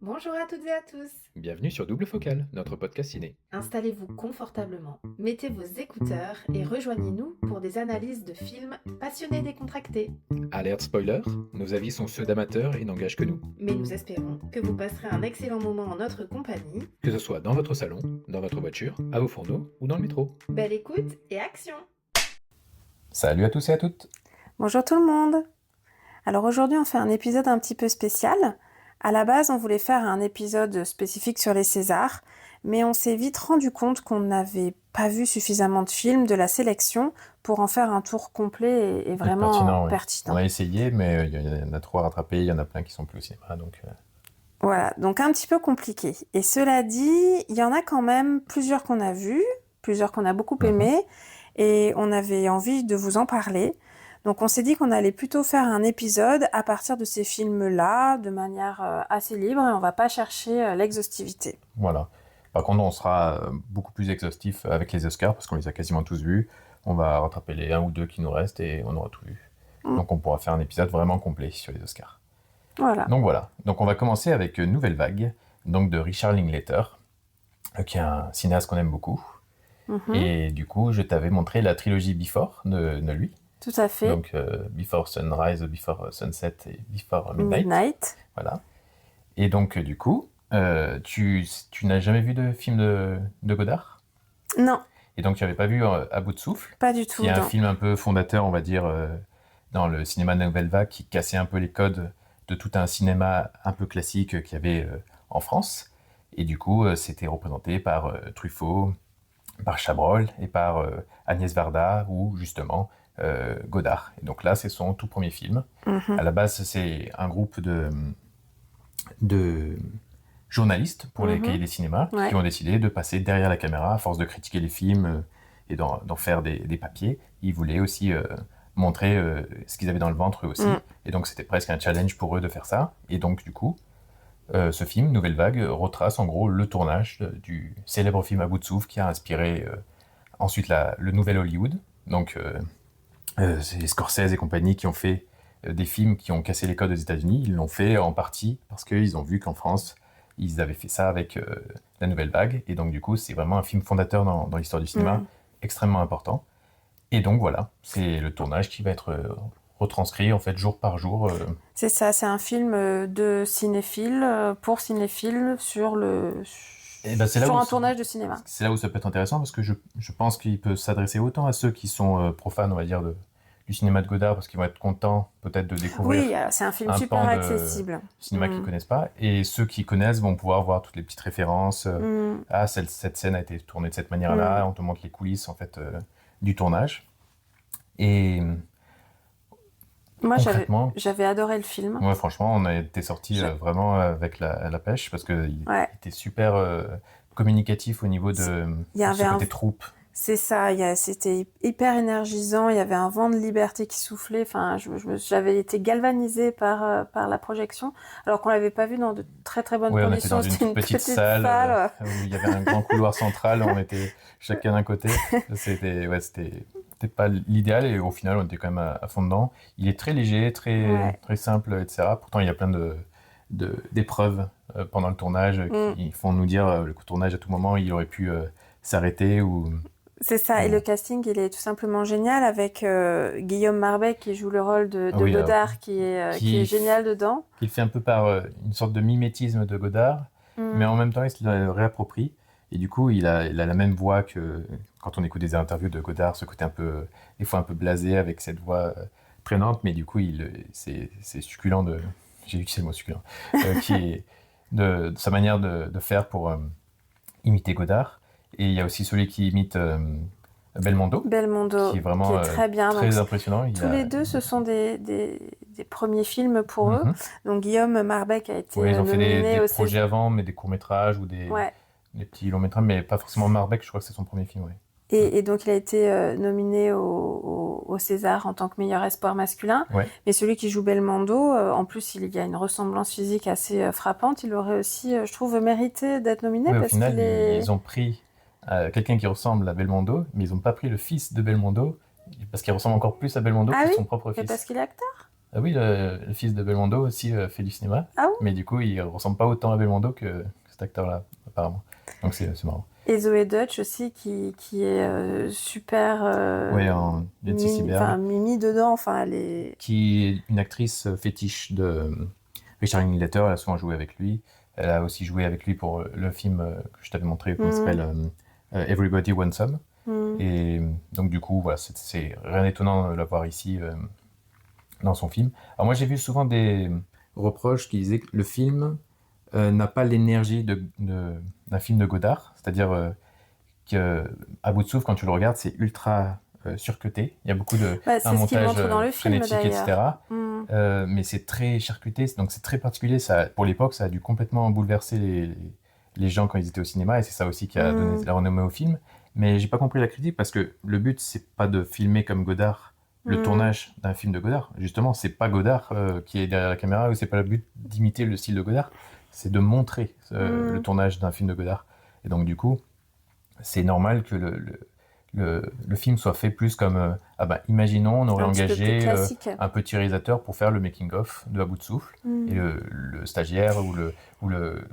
Bonjour à toutes et à tous. Bienvenue sur Double Focale, notre podcast ciné. Installez-vous confortablement, mettez vos écouteurs et rejoignez-nous pour des analyses de films passionnés et décontractés. Alerte spoiler, nos avis sont ceux d'amateurs et n'engagent que nous. Mais nous espérons que vous passerez un excellent moment en notre compagnie. Que ce soit dans votre salon, dans votre voiture, à vos fourneaux ou dans le métro. Belle écoute et action! Salut à tous et à toutes. Bonjour tout le monde. Alors aujourd'hui on fait un épisode un petit peu spécial. À la base on voulait faire un épisode spécifique sur les Césars, mais on s'est vite rendu compte qu'on n'avait pas vu suffisamment de films de la sélection pour en faire un tour complet et vraiment pertinent. On a essayé, mais il y en a trop à rattraper, il y en a plein qui sont plus au cinéma, donc... Voilà, donc un petit peu compliqué. Et cela dit, il y en a quand même plusieurs qu'on a vus, plusieurs qu'on a beaucoup aimés, et on avait envie de vous en parler. Donc on s'est dit qu'on allait plutôt faire un épisode à partir de ces films-là, de manière assez libre, et on va pas chercher l'exhaustivité. Voilà. Par contre, on sera beaucoup plus exhaustif avec les Oscars, parce qu'on les a quasiment tous vus. On va rattraper les 1 ou 2 qui nous restent, et on aura tout vu. Donc on pourra faire un épisode vraiment complet sur les Oscars. Voilà. Donc on va commencer avec Nouvelle Vague, donc de Richard Linklater, qui est un cinéaste qu'on aime beaucoup. Et du coup, je t'avais montré la trilogie Before de lui. Tout à fait. Donc Before Sunrise, Before Sunset et Before Midnight. Voilà. Et donc du coup, tu n'as jamais vu de film de Godard ? Non. Et donc tu n'avais pas vu À bout de souffle ? Pas du tout. Qui est un film un peu fondateur, on va dire, dans le cinéma de Nouvelle Vague, qui cassait un peu les codes de tout un cinéma un peu classique qu'il y avait en France. Et du coup, c'était représenté par Truffaut, par Chabrol et par Agnès Varda, ou justement Godard. Et donc là, c'est son tout premier film. À la base, c'est un groupe de journalistes pour les cahiers des cinémas qui ont décidé de passer derrière la caméra à force de critiquer les films et d'en faire des papiers. Ils voulaient aussi montrer ce qu'ils avaient dans le ventre eux aussi. Et donc c'était presque un challenge pour eux de faire ça. Et donc du coup, ce film, Nouvelle Vague, retrace en gros le tournage du célèbre film À bout de souffle qui a inspiré ensuite le nouvel Hollywood. Donc c'est Scorsese et compagnie qui ont fait des films qui ont cassé les codes aux États-Unis. Ils l'ont fait en partie parce qu'ils ont vu qu'en France, ils avaient fait ça avec la Nouvelle Vague. Et donc du coup, c'est vraiment un film fondateur dans l'histoire du cinéma, extrêmement important. Et donc voilà, c'est le tournage qui va être retranscrit en fait jour par jour. C'est ça, c'est un film de cinéphile pour cinéphile sur un tournage de cinéma. C'est là où ça peut être intéressant parce que je pense qu'il peut s'adresser autant à ceux qui sont profanes, on va dire, du cinéma de Godard, parce qu'ils vont être contents peut-être de découvrir. Oui, c'est un film super accessible. Cinéma qu'ils connaissent pas, et ceux qui connaissent vont pouvoir voir toutes les petites références. Ah, cette scène a été tournée de cette manière-là. On te montre les coulisses en fait du tournage. Et moi, j'avais adoré le film. Ouais, franchement, on a été sortis vraiment avec la pêche parce qu'il était super communicatif au niveau de ce côté troupe. C'est ça, c'était hyper énergisant, il y avait un vent de liberté qui soufflait, enfin, j'avais été galvanisée par la projection, alors qu'on l'avait pas vu dans de très très bonnes conditions. On était dans une petite salle où il y avait un grand couloir central, on était chacun d'un côté, c'était pas l'idéal, et au final on était quand même à fond dedans. Il est très léger, très simple, etc. Pourtant il y a plein d'épreuves pendant le tournage qui font nous dire le tournage à tout moment il aurait pu s'arrêter ou... C'est ça, et le casting, il est tout simplement génial avec Guillaume Marbet qui joue le rôle de Godard, qui est génial dedans. Qu'il fait un peu par une sorte de mimétisme de Godard, mais en même temps il se le réapproprie. Et du coup, il a la même voix que quand on écoute des interviews de Godard, ce côté un peu, des fois un peu blasé avec cette voix traînante, mais du coup, c'est succulent j'ai utilisé le mot succulent, qui est de sa manière de faire pour imiter Godard. Et il y a aussi celui qui imite Belmondo, qui est vraiment très bien, très impressionnant. Tous les deux, ce sont des premiers films pour eux. Donc Guillaume Marbet a été ils ont fait des aussi projets avant, mais des courts-métrages ou des petits longs-métrages, mais pas forcément Marbet, je crois que c'est son premier film. Et donc il a été nominé au César en tant que meilleur espoir masculin. Mais celui qui joue Belmondo, en plus il y a une ressemblance physique assez frappante, il aurait aussi, je trouve, mérité d'être nominé. Au final, ils ont pris quelqu'un qui ressemble à Belmondo, mais ils n'ont pas pris le fils de Belmondo, parce qu'il ressemble encore plus à Belmondo que son propre fils. Mais parce qu'il est acteur ? Ah oui, le fils de Belmondo aussi fait du cinéma, Ah oui? mais du coup, il ressemble pas autant à Belmondo que cet acteur-là, apparemment. Donc c'est marrant. Et Zoé Deutsch aussi, qui est super Oui, en Nancy Seberg, Mimi dedans. Enfin, elle est... qui est une actrice fétiche de Richard Linklater. Elle a souvent joué avec lui. Elle a aussi joué avec lui pour le film que je t'avais montré, qui s'appelle Everybody Wants Some. Et donc du coup, voilà, c'est rien d'étonnant de la voir ici dans son film. Alors moi, j'ai vu souvent des reproches qui disaient que le film n'a pas l'énergie d'un film de Godard, c'est-à-dire qu'à bout de souffle, quand tu le regardes, c'est ultra surcuté. Il y a beaucoup c'est ce qu'il montre dans le film, frénétique, etc. Mais c'est très charcuté, donc c'est très particulier. Ça, pour l'époque, ça a dû complètement bouleverser les gens quand ils étaient au cinéma, et c'est ça aussi qui a donné la renommée au film. Mais j'ai pas compris la critique, parce que le but, c'est pas de filmer comme Godard le tournage d'un film de Godard. Justement, c'est pas Godard qui est derrière la caméra, ou c'est pas le but d'imiter le style de Godard, c'est de montrer le tournage d'un film de Godard. Et donc du coup, c'est normal que le film soit fait plus comme imaginons, on aurait engagé un petit réalisateur pour faire le making-of de À bout de souffle, et le stagiaire ou le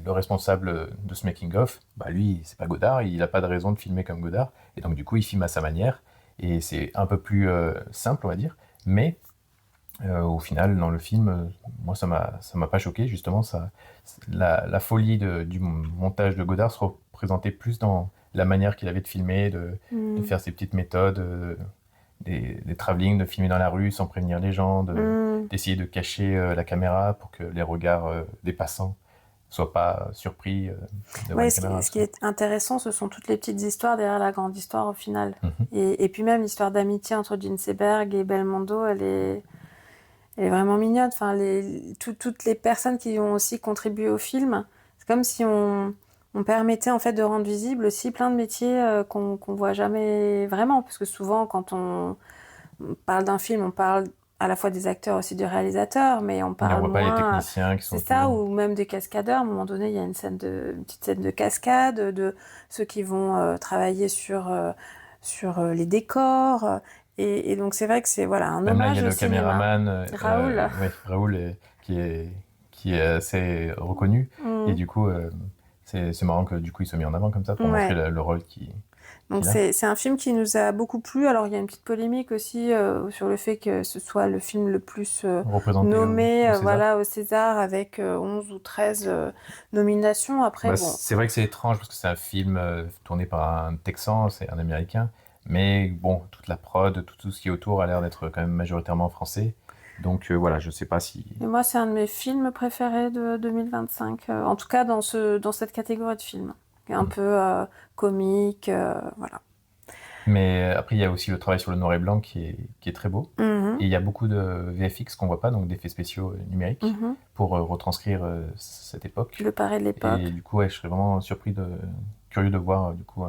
responsable de ce making-of, lui, c'est pas Godard, il n'a pas de raison de filmer comme Godard, et donc du coup, il filme à sa manière, et c'est un peu plus simple, on va dire, mais au final, dans le film, moi, ça m'a pas choqué, justement, la folie du montage de Godard se représentait plus dans la manière qu'il avait de filmer, de faire ses petites méthodes, des travelling, de filmer dans la rue sans prévenir les gens, d'essayer de cacher la caméra pour que les regards des passants soient pas surpris devant la caméra. Ce qui est intéressant, ce sont toutes les petites histoires derrière la grande histoire au final. Et puis même l'histoire d'amitié entre Gene Seberg et Belmondo, elle est vraiment mignonne. Enfin, toutes les personnes qui ont aussi contribué au film, c'est comme si on permettait en fait de rendre visible aussi plein de métiers qu'on voit jamais vraiment, parce que souvent quand on parle d'un film, on parle à la fois des acteurs aussi du réalisateur, mais on parle moins... pas les techniciens qui sont... C'est ça, ou même des cascadeurs. À un moment donné, il y a une petite scène de cascade, de ceux qui vont travailler sur les décors. Et donc c'est vrai que c'est un même hommage là, il y a le caméraman Raoul. Raoul qui est assez reconnu. Et du coup, c'est marrant que du coup, il soit mis en avant comme ça pour montrer le rôle qui... Donc c'est un film qui nous a beaucoup plu. Alors il y a une petite polémique aussi sur le fait que ce soit le film le plus nommé au César avec 11 ou 13 nominations. Après, c'est vrai que c'est étrange parce que c'est un film tourné par un Texan, c'est un Américain. Mais bon, toute la prod, tout ce qui est autour a l'air d'être quand même majoritairement français. Donc voilà, je sais pas si... Et moi, c'est un de mes films préférés de 2025. En tout cas, dans cette catégorie de films. Un peu comique, voilà. Mais après, il y a aussi le travail sur le noir et blanc qui est très beau. Et il y a beaucoup de VFX qu'on voit pas, donc d'effets spéciaux numériques, pour retranscrire cette époque. Le Paris de l'époque. Et du coup, je serais vraiment curieux de voir du coup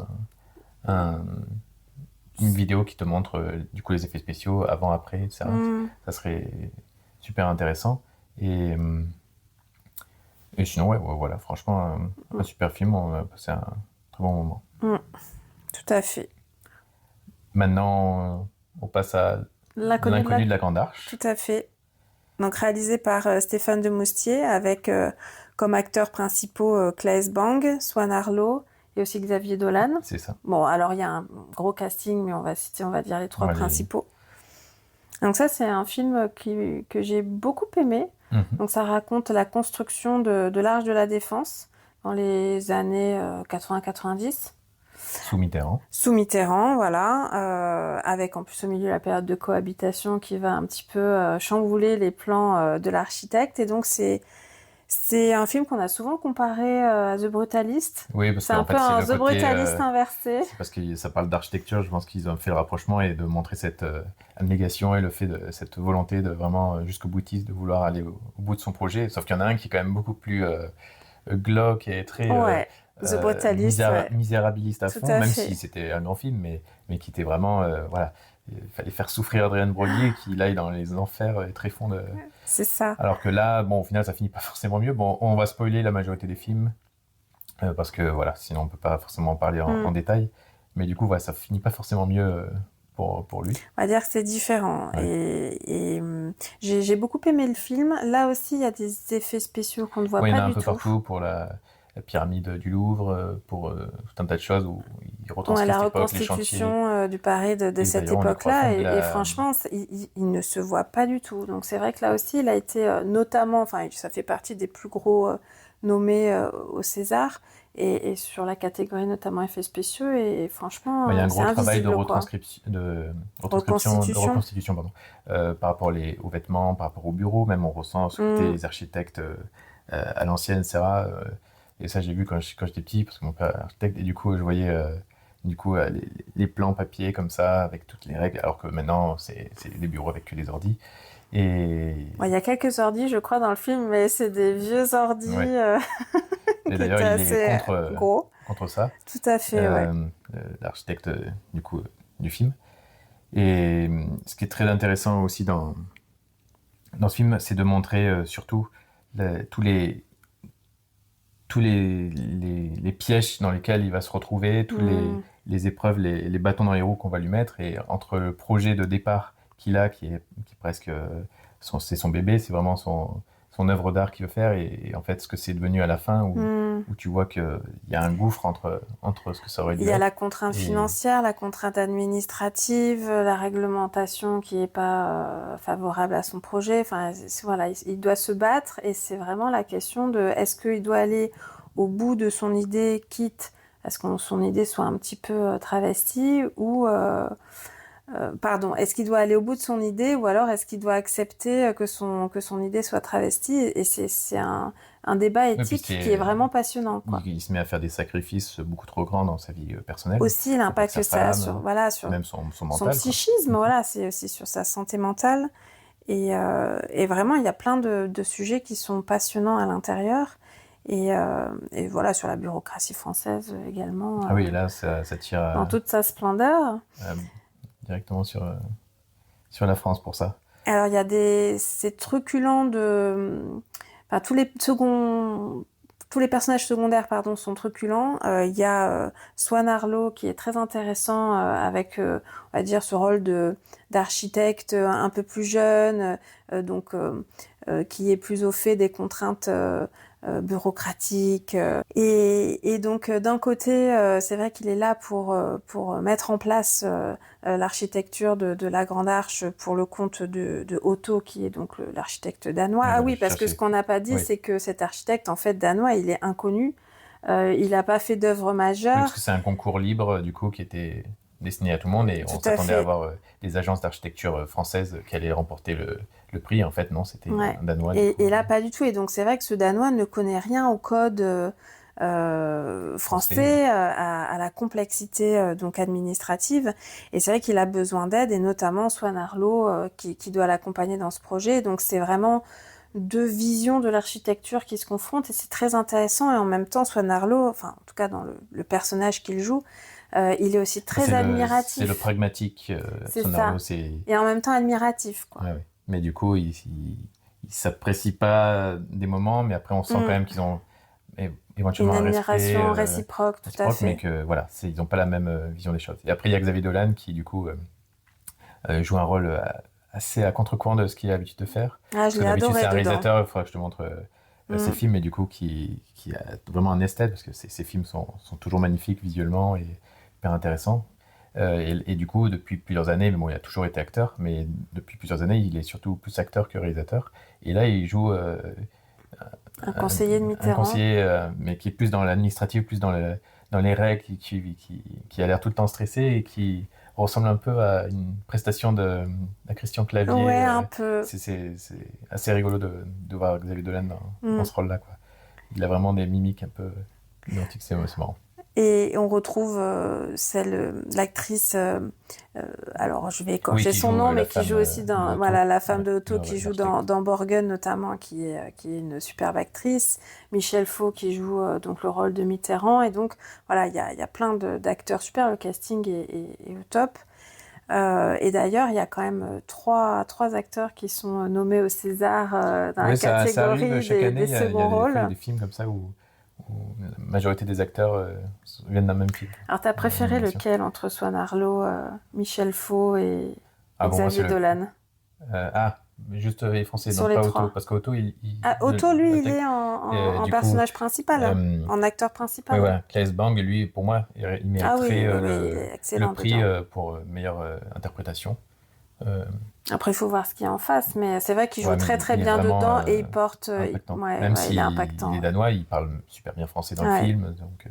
une vidéo qui te montre du coup les effets spéciaux avant, après, etc. Ça serait super intéressant. Et sinon, voilà, franchement, un super film, on a passé un très bon moment. Tout à fait. Maintenant, on passe à L'inconnu de la Grande Arche. Tout à fait. Donc réalisé par Stéphane Demoustier, avec comme acteurs principaux Claes Bang, Swan Arlo et aussi Xavier Dolan. C'est ça. Bon, alors il y a un gros casting, mais on va dire les trois principaux. Donc ça, c'est un film que j'ai beaucoup aimé. Donc ça raconte la construction de l'Arche de la Défense dans les années 80-90. Sous Mitterrand. Sous Mitterrand, voilà. Avec en plus au milieu la période de cohabitation qui va un petit peu chambouler les plans de l'architecte. Et donc c'est un film qu'on a souvent comparé à The Brutalist. Oui, parce c'est un peu un The Brutalist inversé. C'est parce que ça parle d'architecture, je pense qu'ils ont fait le rapprochement et de montrer cette abnégation et le fait de cette volonté de vraiment jusqu'au boutiste de vouloir aller au bout de son projet. Sauf qu'il y en a un qui est quand même beaucoup plus glauque et très The Brutalist, misérabiliste à fond, même si c'était un grand film, mais qui était vraiment voilà. Il fallait faire souffrir Adrien Broglie qu'il aille dans les enfers et tréfonds de... C'est ça. Alors que là, bon, au final, ça finit pas forcément mieux. Bon, on va spoiler la majorité des films, parce que voilà, sinon on peut pas forcément en parler en détail. Mais du coup, voilà, ça finit pas forcément mieux pour lui. On va dire que c'est différent. Ouais. J'ai beaucoup aimé le film. Là aussi, il y a des effets spéciaux qu'on ne voit pas du tout. Il y en a un peu partout pour la pyramide du Louvre, pour tout un tas de choses où il retranscrit la cette époque, les reconstitution du Paris de cette époque-là. Et franchement, il ne se voit pas du tout. Donc c'est vrai que là aussi, il a été notamment, enfin, ça fait partie des plus gros nommés au César. Et sur la catégorie notamment effets spéciaux, et franchement, il y a un gros travail de reconstitution par rapport aux vêtements, par rapport au bureau, même on ressent ce côté les architectes à l'ancienne, etc. Et ça, j'ai vu quand j'étais petit, parce que mon père est architecte, et du coup, je voyais les plans papier comme ça, avec toutes les règles, alors que maintenant, c'est des bureaux avec que les ordis. Et... il y a quelques ordis, je crois, dans le film, mais c'est des vieux ordis. Ouais. Et d'ailleurs, il est contre ça. Tout à fait, l'architecte du film. Et ce qui est très intéressant aussi dans ce film, c'est de montrer surtout tous les pièges dans lesquels il va se retrouver, tous les épreuves, les bâtons dans les roues qu'on va lui mettre, et entre le projet de départ qu'il a, qui est presque c'est son bébé, c'est vraiment son œuvre d'art qu'il veut faire, et en fait ce que c'est devenu à la fin, où tu vois qu'il y a un gouffre entre ce que ça aurait dû être. Il y a la contrainte financière, la contrainte administrative, la réglementation qui n'est pas favorable à son projet. Enfin, voilà, il doit se battre, et c'est vraiment la question de est-ce qu'il doit aller au bout de son idée, quitte à ce que son idée soit un petit peu travestie, ou est-ce qu'il doit aller au bout de son idée, ou alors est-ce qu'il doit accepter que son idée soit travestie? Et c'est un débat éthique qui est vraiment passionnant, quoi. Il se met à faire des sacrifices beaucoup trop grands dans sa vie personnelle. Aussi l'impact que ça a sur même son mental, son psychisme, voilà, c'est aussi sur sa santé mentale. Et vraiment, il y a plein de sujets qui sont passionnants à l'intérieur. Et voilà, sur la bureaucratie française également. Ah oui, là, ça tire... dans toute sa splendeur. Directement sur la France pour ça. Alors, il y a c'est truculent de... Enfin, tous les personnages secondaires, sont truculents. Il y a Swan Arlo qui est très intéressant avec, on va dire, ce rôle d'architecte un peu plus jeune, qui est plus au fait des contraintes bureaucratique, et donc d'un côté c'est vrai qu'il est là pour mettre en place l'architecture de la Grande Arche pour le compte de Otto, qui est donc l'architecte danois. Parce que ce qu'on n'a pas dit, c'est que cet architecte en fait danois, il est inconnu, il n'a pas fait d'œuvre majeure. Parce que c'est un concours libre du coup qui était destiné à tout le monde, et on s'attendait à avoir des agences d'architecture françaises qui allaient remporter le prix. En fait, non, c'était un Danois. Et là, pas du tout. Et donc, c'est vrai que ce Danois ne connaît rien au code français, à la complexité donc administrative. Et c'est vrai qu'il a besoin d'aide, et notamment Swan Arlo qui doit l'accompagner dans ce projet. Donc, c'est vraiment deux visions de l'architecture qui se confrontent, et c'est très intéressant. Et en même temps, Swan Arlo, enfin, en tout cas dans le personnage qu'il joue, il est aussi très admiratif. C'est le pragmatique. C'est ça. Et en même temps admiratif, quoi. Ouais. Mais du coup, il s'apprécie pas des moments, mais après on sent quand même qu'ils ont éventuellement une admiration réciproque, tout à fait. Mais que voilà, ils n'ont pas la même vision des choses. Et après, il y a Xavier Dolan qui du coup joue un rôle assez à contre-courant de ce qu'il a l'habitude de faire. Je l'ai adoré. C'est un réalisateur, il faudra que je te montre ses films, mais du coup qui a vraiment un esthète, parce que ses films sont toujours magnifiques visuellement et hyper intéressants. Et du coup, depuis plusieurs années, il a toujours été acteur, mais depuis plusieurs années, il est surtout plus acteur que réalisateur. Et là, il joue un conseiller de Mitterrand. Un conseiller, mais qui est plus dans l'administratif, plus dans les règles, qui a l'air tout le temps stressé, et qui ressemble un peu à une prestation de Christian Clavier. Ouais, un peu. C'est assez rigolo de voir Xavier Dolan dans ce rôle-là, quoi. Il a vraiment des mimiques un peu identiques, c'est marrant. Et on retrouve l'actrice, alors je vais écorcher son nom, mais qui joue aussi dans la femme de Otto, qui joue dans Borgen notamment, qui est une superbe actrice. Michel Faux qui joue donc le rôle de Mitterrand. Et donc voilà, il y a plein d'acteurs super, le casting est au top. Et d'ailleurs, il y a quand même trois acteurs qui sont nommés au César dans la catégorie des seconds rôles. Il y a des films comme ça où la majorité des acteurs viennent d'un même film. Alors, t'as préféré lequel entre Swan Arlo, Michel Faux et Xavier Dolan? Juste les Français, sur donc les pas trois. Otto, parce qu'Otto, Otto, lui, il est en personnage principal, en acteur principal. Oui, voilà. Claes Bang, lui, pour moi, il mériterait le prix pour meilleure interprétation. Après, il faut voir ce qu'il y a en face, mais c'est vrai qu'il joue très très bien dedans et il porte. Même s'il est impactant. Il est danois, il parle super bien français dans le film. Donc,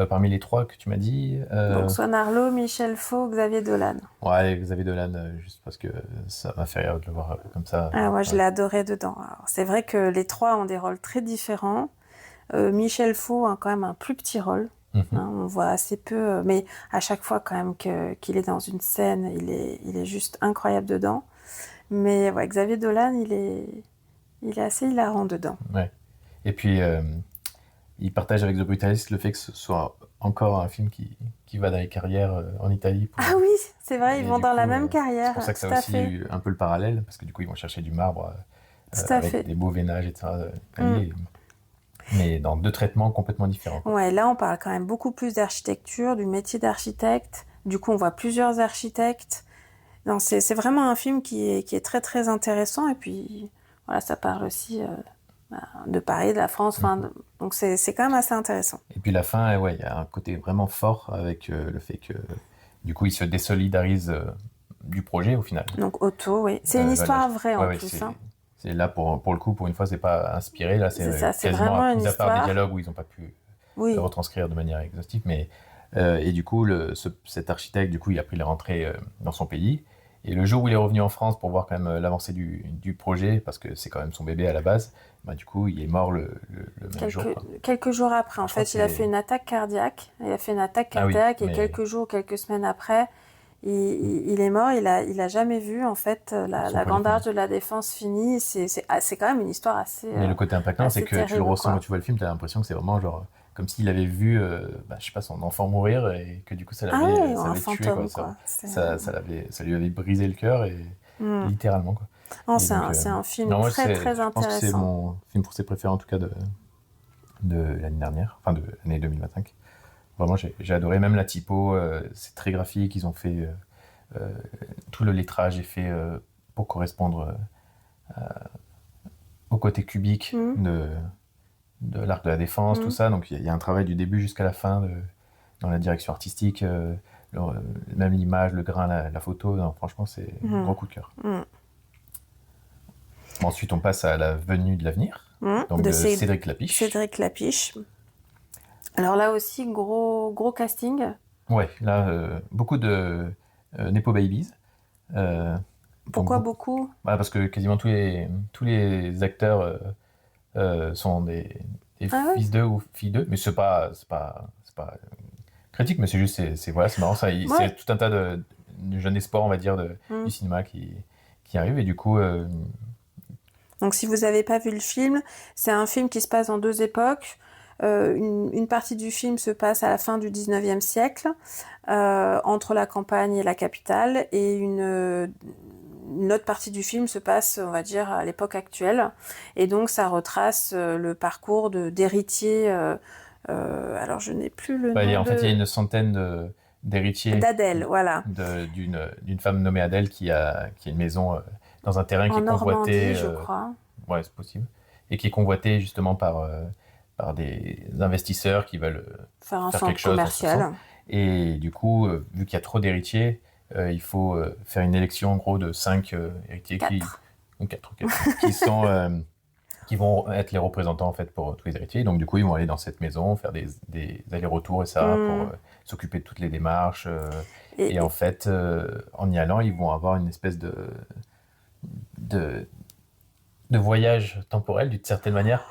parmi les trois que tu m'as dit. Donc, Swan Arlo, Michel Faux, Xavier Dolan. Ouais, Xavier Dolan, juste parce que ça m'a fait rire de le voir comme ça. Je l'ai adoré dedans. Alors, c'est vrai que les trois ont des rôles très différents. Michel Faux a quand même un plus petit rôle. On voit assez peu, mais à chaque fois quand même qu'il est dans une scène, il est juste incroyable dedans. Mais Xavier Dolan, il est assez hilarant dedans. Ouais. Et puis, il partage avec The Brutalist le fait que ce soit encore un film qui va dans les carrières en Italie. Ah oui, c'est vrai, ils vont dans la même carrière. C'est pour ça que ça a aussi eu un peu le parallèle, parce que du coup, ils vont chercher du marbre avec des beaux veinages, etc. Mais dans deux traitements complètement différents. Ouais, là, on parle quand même beaucoup plus d'architecture, du métier d'architecte. Du coup, on voit plusieurs architectes. Non, c'est vraiment un film qui est très, très intéressant. Et puis, voilà, ça parle aussi de Paris, de la France. Donc, c'est quand même assez intéressant. Et puis, la fin, il y a un côté vraiment fort avec le fait que, du coup, il se désolidarise du projet, au final. Donc, Otto, oui. C'est une histoire vraie, en plus. C'est là, pour le coup, pour une fois, c'est pas inspiré. Là, c'est quasiment une histoire. À part des dialogues où ils n'ont pas pu le retranscrire de manière exhaustive. Mais, et du coup, cet architecte, du coup, il a pris la rentrée dans son pays. Et le jour où il est revenu en France pour voir quand même l'avancée du projet, parce que c'est quand même son bébé à la base, du coup, il est mort le même jour. Quelques jours après, en fait, il a fait une attaque cardiaque. Et quelques jours, quelques semaines après, il est mort. Il a jamais vu en fait la Grande Arche de la Défense finie. C'est quand même une histoire assez. Mais le côté impactant, c'est que tu le ressens quand tu vois le film, tu as l'impression que c'est vraiment genre comme s'il avait vu, je sais pas, son enfant mourir et que du coup ça l'avait tué, quoi. Ça lui avait brisé le cœur et littéralement, quoi. Non, c'est un film très très intéressant. Je pense que c'est mon film français préféré en tout cas de l'année dernière, enfin de l'année 2025. Vraiment, j'ai adoré, même la typo, c'est très graphique, ils ont fait tout le lettrage est fait pour correspondre au côté cubique de l'Arc de la Défense, tout ça. Donc il y a un travail du début jusqu'à la fin dans la direction artistique, même l'image, le grain, la photo. Non, franchement, c'est un gros coup de cœur. Ensuite, on passe à La Venue de l'avenir, donc de Cédric Klapisch. Cédric Klapisch. Alors là aussi, gros casting. Ouais, là, beaucoup de Nepo Babies. Pourquoi beaucoup ? Parce que quasiment tous les acteurs sont des fils d'eux ou filles d'eux, mais c'est pas critique, mais c'est juste c'est marrant ça. C'est tout un tas de jeunes espoirs, on va dire, du cinéma qui arrivent, et du coup. Donc si vous n'avez pas vu le film, c'est un film qui se passe dans deux époques. Une partie du film se passe à la fin du 19e siècle, entre la campagne et la capitale, et une autre partie du film se passe, on va dire, à l'époque actuelle. Et donc, ça retrace le parcours d'héritiers. Alors, je n'ai plus le nom. En fait, il y a une centaine d'héritiers. D'Adèle, voilà. D'une femme nommée Adèle qui a une maison dans un terrain qui est convoité. Je crois. Ouais, c'est possible. Et qui est convoité justement par des investisseurs qui veulent faire quelque chose commercial. Et du coup, vu qu'il y a trop d'héritiers, il faut faire une élection en gros de 5 héritiers qui vont être les représentants en fait pour tous les héritiers. Donc du coup, ils vont aller dans cette maison, faire des allers-retours et ça pour s'occuper de toutes les démarches. Et en fait, en y allant, ils vont avoir une espèce de voyage temporel d'une certaine manière.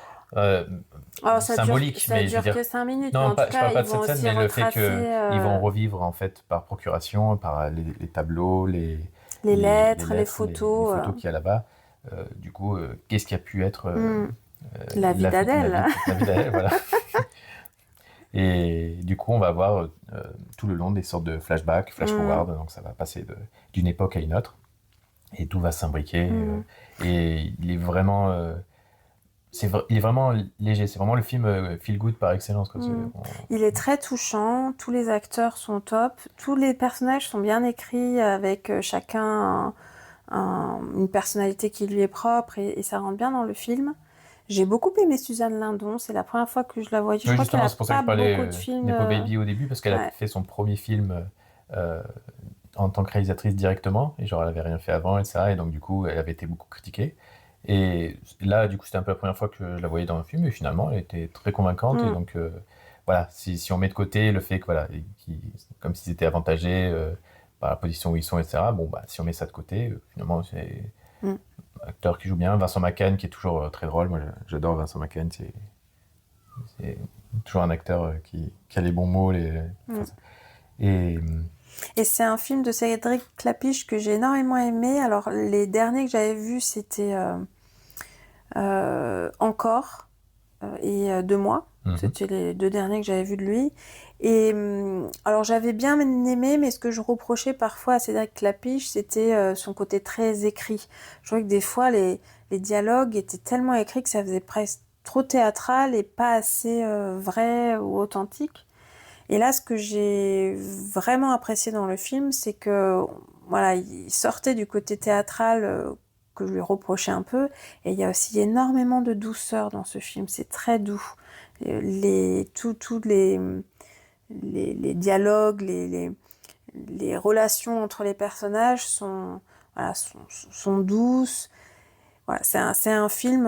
Symbolique, ça dure que 5 minutes. Non, je parle pas de cette scène, mais le fait qu'ils vont revivre en fait par procuration, par les tableaux, les lettres, les photos, les photos qu'il y a là-bas. Du coup, qu'est-ce qui a pu être la vie d'Adèle. La vie d'Adèle, voilà. Et du coup, on va avoir tout le long des sortes de flashbacks, flash-forward, donc ça va passer d'une époque à une autre, et tout va s'imbriquer. Et il est vraiment il est vraiment léger. C'est vraiment le film feel good par excellence, quoi. Il est très touchant. Tous les acteurs sont top. Tous les personnages sont bien écrits avec chacun une personnalité qui lui est propre et ça rentre bien dans le film. J'ai beaucoup aimé Suzanne Lindon. C'est la première fois que je la voyais. Je crois qu'elle a c'est pour ça que pas je parlais beaucoup de films. Nepo Baby au début, parce qu'elle a fait son premier film en tant que réalisatrice directement, et genre elle avait rien fait avant, et ça, et donc du coup elle avait été beaucoup critiquée. Et là, du coup, c'était un peu la première fois que je la voyais dans un film, et finalement elle était très convaincante, et donc voilà, si on met de côté le fait que voilà, comme s'ils étaient avantagés par la position où ils sont, etc. Bon, bah, si on met ça de côté, finalement, c'est un acteur qui joue bien. Vincent McCann, qui est toujours très drôle. Moi, j'adore Vincent McCann. C'est toujours un acteur qui a les bons mots. Et c'est un film de Cédric Clapiche que j'ai énormément aimé. Alors, les derniers que j'avais vus, c'était Encore et Deux mois. C'était les 2 derniers que j'avais vus de lui. Et alors j'avais bien aimé, mais ce que je reprochais parfois à Cédric Clapiche, c'était son côté très écrit. Je trouvais que des fois les dialogues étaient tellement écrits que ça faisait presque trop théâtral et pas assez vrai ou authentique. Et là, ce que j'ai vraiment apprécié dans le film, c'est que voilà, il sortait du côté théâtral que je lui reprochais un peu, et il y a aussi énormément de douceur dans ce film. C'est très doux. Tous les dialogues, les relations entre les personnages sont douces. Voilà, c'est un film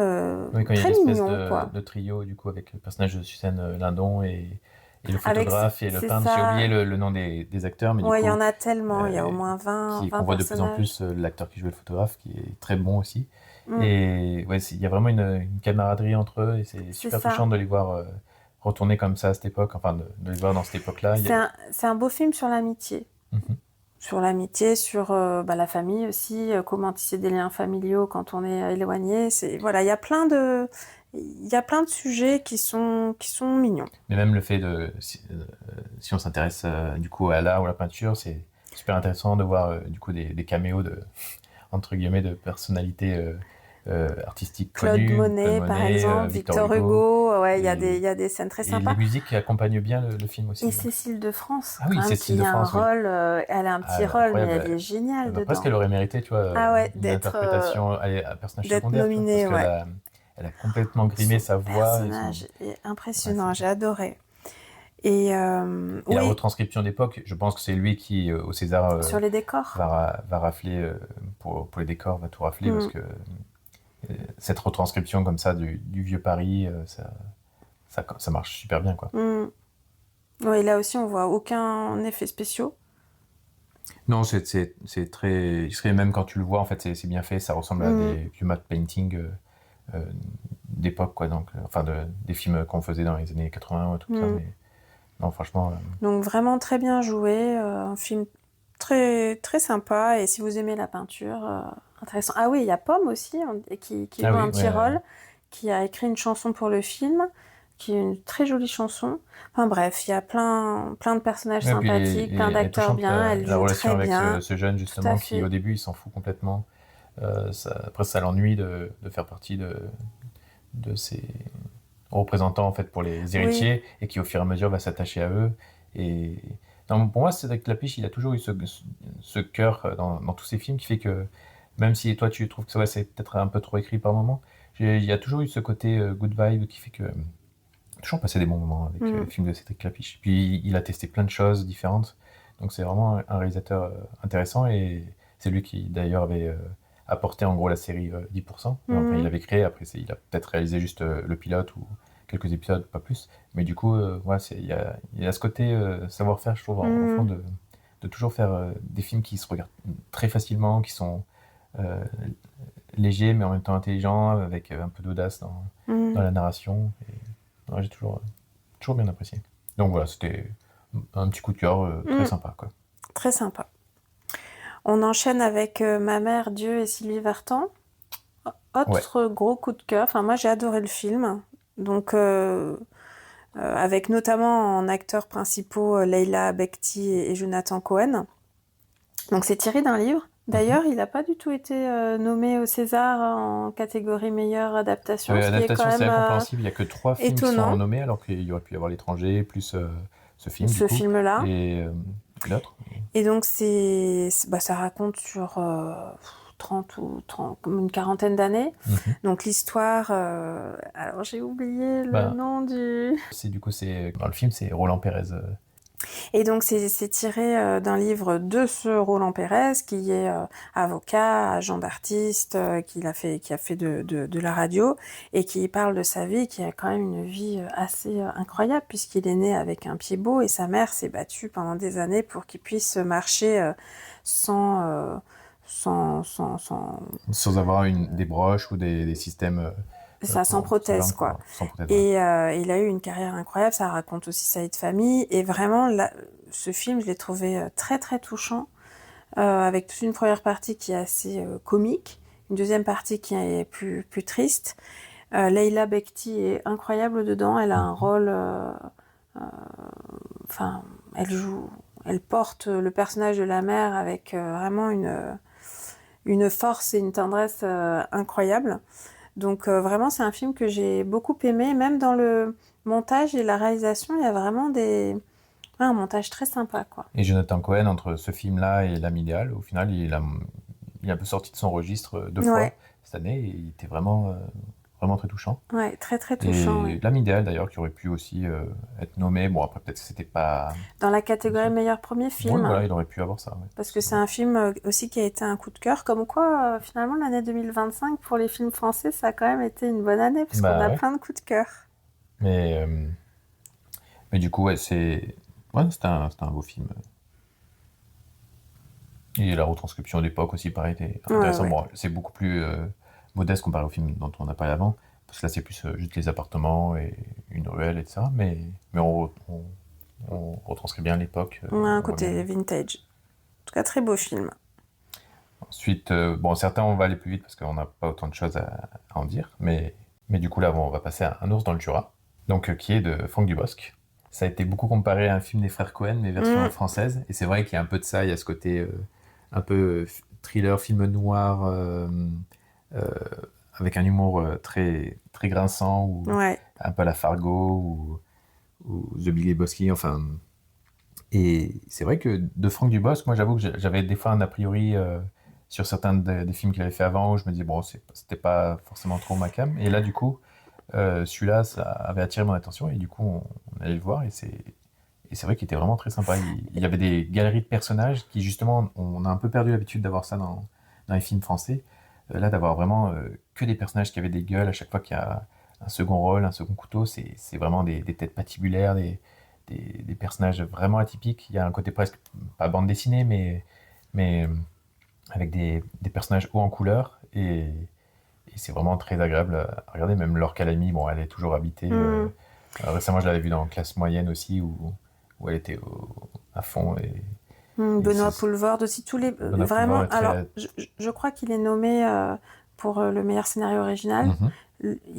oui, quand très il y a mignon, de trio, du coup, avec le personnage de Suzanne Lindon et le avec, photographe et le peintre. J'ai oublié le nom des acteurs, mais ouais, du il y coup, en a tellement, il y a au moins 20 qu'on voit de plus en personnages. plus l'acteur qui jouait le photographe, qui est très bon aussi. Et ouais, il y a vraiment une camaraderie entre eux, et c'est super touchant de les voir retourner comme ça à cette époque, enfin de les voir dans cette époque-là. C'est un beau film sur l'amitié. Sur l'amitié, sur la famille aussi, comment tisser des liens familiaux quand on est éloigné. Voilà, il y a plein de sujets qui sont mignons. Mais même le fait si on s'intéresse du coup à l'art ou à la peinture, c'est super intéressant de voir du coup des caméos entre guillemets de personnalités artistiques connues. Claude Monet, par exemple, Victor Hugo. Ouais, il y a des scènes très sympas. Et les musiques accompagnent bien le film aussi. Et Cécile de France. Ah oui, Cécile de France. Qui a un rôle, elle a un petit rôle, mais elle est géniale dedans. Presque elle aurait mérité, tu vois, une interprétation à personnage secondaire. D'être nominée, parce elle a complètement grimé sa voix. Le personnage est impressionnant, j'ai adoré. Et la retranscription d'époque, je pense que c'est lui qui, au César, sur les décors, va rafler, pour les décors, va tout rafler, parce que cette retranscription comme ça du vieux Paris, ça marche super bien, quoi. Oui, là aussi, on voit aucun effet spéciaux. Non, c'est très... Même quand tu le vois, en fait, c'est bien fait, ça ressemble à des vieux matte painting d'époque, quoi, donc, enfin, des films qu'on faisait dans les années 80 ou tout ça, mais non, franchement... Donc, vraiment très bien joué, un film très, très sympa, et si vous aimez la peinture, intéressant. Ah oui, il y a Pomme aussi, qui joue un petit rôle, qui a écrit une chanson pour le film, qui est une très jolie chanson. Enfin bref, il y a plein de personnages sympathiques, plein d'acteurs bien, elle joue très bien. La relation avec ce jeune, justement, qui au début, il s'en fout complètement. Après, ça l'ennuie de faire partie de ces représentants, en fait, pour les héritiers, et qui, au fur et à mesure, va s'attacher à eux. Et non, pour moi, Cédric Clapiche, il a toujours eu ce cœur dans tous ses films, qui fait que, même si toi, tu trouves que c'est peut-être un peu trop écrit par moment, il y a toujours eu ce côté good vibe qui fait que toujours passé des bons moments avec le film de Cédric Clapiche. Puis il a testé plein de choses différentes, donc c'est vraiment un réalisateur intéressant, et c'est lui qui d'ailleurs avait apporté en gros la série 10%. Enfin, il l'avait créé, après il a peut-être réalisé juste le pilote ou quelques épisodes, pas plus. Mais du coup, il y a ce côté savoir-faire, je trouve, en fond, de toujours faire des films qui se regardent très facilement, qui sont légers mais en même temps intelligents, avec un peu d'audace dans la narration. Et j'ai toujours bien apprécié. Donc voilà, c'était un petit coup de cœur très sympa, quoi. Très sympa. On enchaîne avec Ma mère, Dieu et Sylvie Vartan. Autre gros coup de cœur. Enfin, moi, j'ai adoré le film. Donc, avec notamment en acteurs principaux Leila Bekti et Jonathan Cohen. Donc, c'est tiré d'un livre D'ailleurs, il n'a pas du tout été nommé au César en catégorie meilleure adaptation, ce qui est L'adaptation, quand c'est même incompréhensible. Il n'y a que 3 films qui étonnant, sont nommés, alors qu'il y aurait pu y avoir L'étranger, plus ce film, du ce coup, film-là. et l'autre. Et donc, ça raconte sur 30 comme une quarantaine d'années. Donc, l'histoire... alors, j'ai oublié le nom du... Dans le film, c'est Roland Pérez. Et donc, c'est tiré d'un livre de ce Roland Pérez, qui est avocat, agent d'artiste, qui a fait de la radio, et qui parle de sa vie, qui a quand même une vie assez incroyable, puisqu'il est né avec un pied beau, et sa mère s'est battue pendant des années pour qu'il puisse marcher sans avoir des broches ou des systèmes... ça, sans prothèse, quoi. Sans prothèse, et il a eu une carrière incroyable, ça raconte aussi sa vie de famille, et vraiment, ce film, je l'ai trouvé très, très touchant, avec toute une première partie qui est assez comique, une deuxième partie qui est plus triste. Leila Bekti est incroyable dedans, elle a un rôle... elle porte le personnage de la mère avec vraiment une force et une tendresse incroyables. Donc vraiment, c'est un film que j'ai beaucoup aimé. Même dans le montage et la réalisation, il y a vraiment un montage très sympa, quoi. Et Jonathan Cohen, entre ce film-là et L'Âme idéale, au final, il est un peu sorti de son registre 2 fois cette année. Et il était vraiment très touchant. Ouais, très très touchant. Et L'Âme idéale, d'ailleurs, qui aurait pu aussi être nommé. Bon, après, peut-être que c'était pas... Dans la catégorie meilleur premier film. Oui, voilà, il aurait pu avoir ça. Ouais. Parce que c'est un film aussi qui a été un coup de cœur. Comme quoi, finalement, l'année 2025, pour les films français, ça a quand même été une bonne année, parce qu'on a plein de coups de cœur. Mais du coup, c'était un beau film. Et la retranscription d'époque aussi, pareil, était intéressant. Bon, c'est beaucoup plus modeste comparé au film dont on a parlé avant, parce que là, c'est plus juste les appartements et une ruelle, etc. Mais on retranscrit bien l'époque. Un côté vintage. En tout cas, très beau film. Ensuite, certains, on va aller plus vite parce qu'on n'a pas autant de choses à en dire. Mais du coup, là, on va passer à Un ours dans le Jura, donc, qui est de Franck Dubosc. Ça a été beaucoup comparé à un film des frères Cohen, mais version française. Et c'est vrai qu'il y a un peu de ça, il y a ce côté un peu thriller, film noir, avec un humour très, très grinçant, ou un peu à la Fargo, ou The Big Lebowski, enfin... Et c'est vrai que de Franck Dubosc, moi j'avoue que j'avais des fois un a priori sur certains des films qu'il avait fait avant, où je me disais, bon, c'était pas forcément trop ma came. Et là, du coup, celui-là, ça avait attiré mon attention, et du coup, on allait le voir, et c'est vrai qu'il était vraiment très sympa. Il y avait des galeries de personnages qui, justement, on a un peu perdu l'habitude d'avoir ça dans les films français. Là, d'avoir vraiment que des personnages qui avaient des gueules à chaque fois qu'il y a un second rôle, un second couteau, c'est vraiment des têtes patibulaires, des personnages vraiment atypiques. Il y a un côté presque, pas bande dessinée, mais avec des personnages hauts en couleur, et c'est vraiment très agréable à regarder. Même Laure Calamy, bon, elle est toujours habitée. Récemment, je l'avais vue dans Classe moyenne aussi, où elle était à fond. Benoît Poelvoorde aussi, tous les... vraiment, alors, je crois qu'il est nommé pour le meilleur scénario original.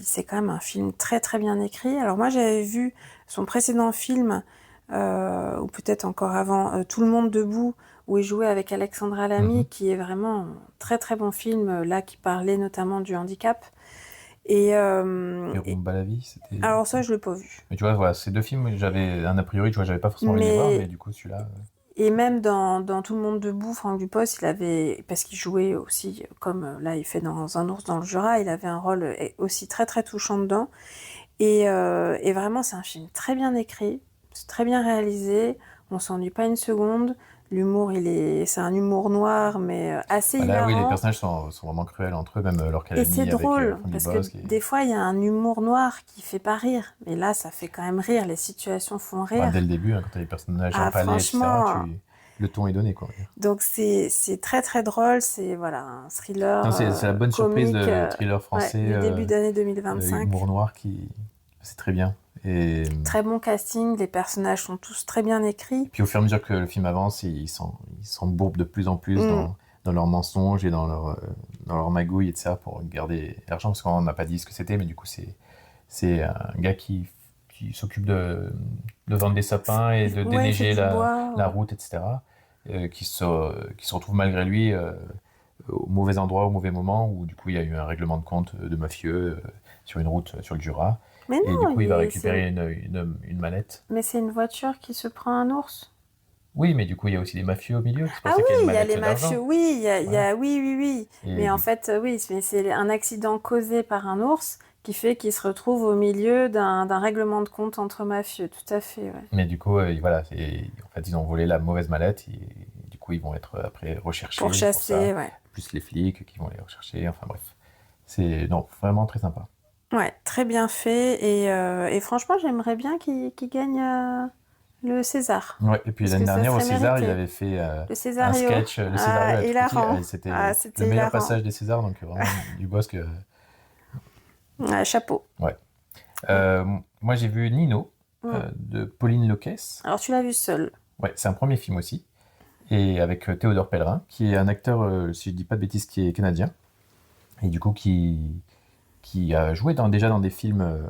C'est quand même un film très très bien écrit. Alors moi, j'avais vu son précédent film, ou peut-être encore avant, Tout le monde debout, où il jouait avec Alexandra Lamy, qui est vraiment un très très bon film, là, qui parlait notamment du handicap. Et Rumba la vie, c'était... Alors ça, je l'ai pas vu. Mais tu vois, voilà, ces 2 films, j'avais un a priori, tu vois, j'avais pas forcément envie de les voir, mais du coup, celui-là... Et même dans Tout le monde debout, Franck Dubosc, il avait, parce qu'il jouait aussi, comme là il fait dans Un ours dans le Jura, il avait un rôle aussi très très touchant dedans. Et vraiment, c'est un film très bien écrit, c'est très bien réalisé, on s'ennuie pas une seconde. L'humour, c'est un humour noir, mais assez hilarant. Oui, les personnages sont vraiment cruels entre eux, même Laure Calamy. Et c'est drôle, parce que des fois, il y a un humour noir qui fait pas rire. Mais là, ça fait quand même rire, les situations font rire. Dès le début, quand tu as les personnages empalés, etc., le ton est donné, quoi. Donc c'est très très drôle, c'est un thriller. C'est la bonne comique, surprise de thriller français. Du début d'année 2025. Humour noir c'est très bien. Et... Très bon casting, les personnages sont tous très bien écrits. Puis au fur et à mesure que le film avance, ils s'embourbent de plus en plus dans leurs mensonges et dans leur magouille, etc., pour garder l'argent, parce qu'on n'a pas dit ce que c'était, mais du coup c'est un gars qui s'occupe de vendre des sapins et de déneiger la route, etc. qui se retrouve malgré lui au mauvais endroit, au mauvais moment, où du coup il y a eu un règlement de compte de mafieux sur une route sur le Jura. Mais Et non, du coup il va récupérer une mallette. Mais c'est une voiture qui se prend un ours. Oui, mais du coup il y a aussi des mafieux au milieu, c'est pour Ah ça qu'il y a une oui, il y a mallette les mafieux, d'argent. oui, Voilà. oui. Et Mais en fait, oui, c'est un accident causé par un ours qui fait qu'il se retrouve au milieu d'un règlement de compte entre mafieux, tout à fait, ouais. Mais du coup, voilà, en fait, ils ont volé la mauvaise mallette et du coup, ils vont être après recherchés Pour pour chasser, ça. ouais. Plus les flics qui vont les rechercher. Enfin bref, c'est non, vraiment très sympa. Ouais, très bien fait. Et franchement, j'aimerais bien qu'il gagne le César. Ouais, et puis Parce l'année que ça dernière au serait César, il mérité. avait fait Le un Césario. sketch, le Césario Ah, à tout petit. hilarant. C'était Ah, le c'était meilleur hilarant. passage des Césars, donc vraiment du Bosque. Ouais, chapeau. Ouais. Moi, j'ai vu Nino de Pauline Loquès. Alors, tu l'as vu seul. Ouais, c'est un premier film aussi. Et avec Théodore Pellerin, qui est un acteur, si je dis pas de bêtises, qui est canadien. Et du coup, qui a joué déjà dans des films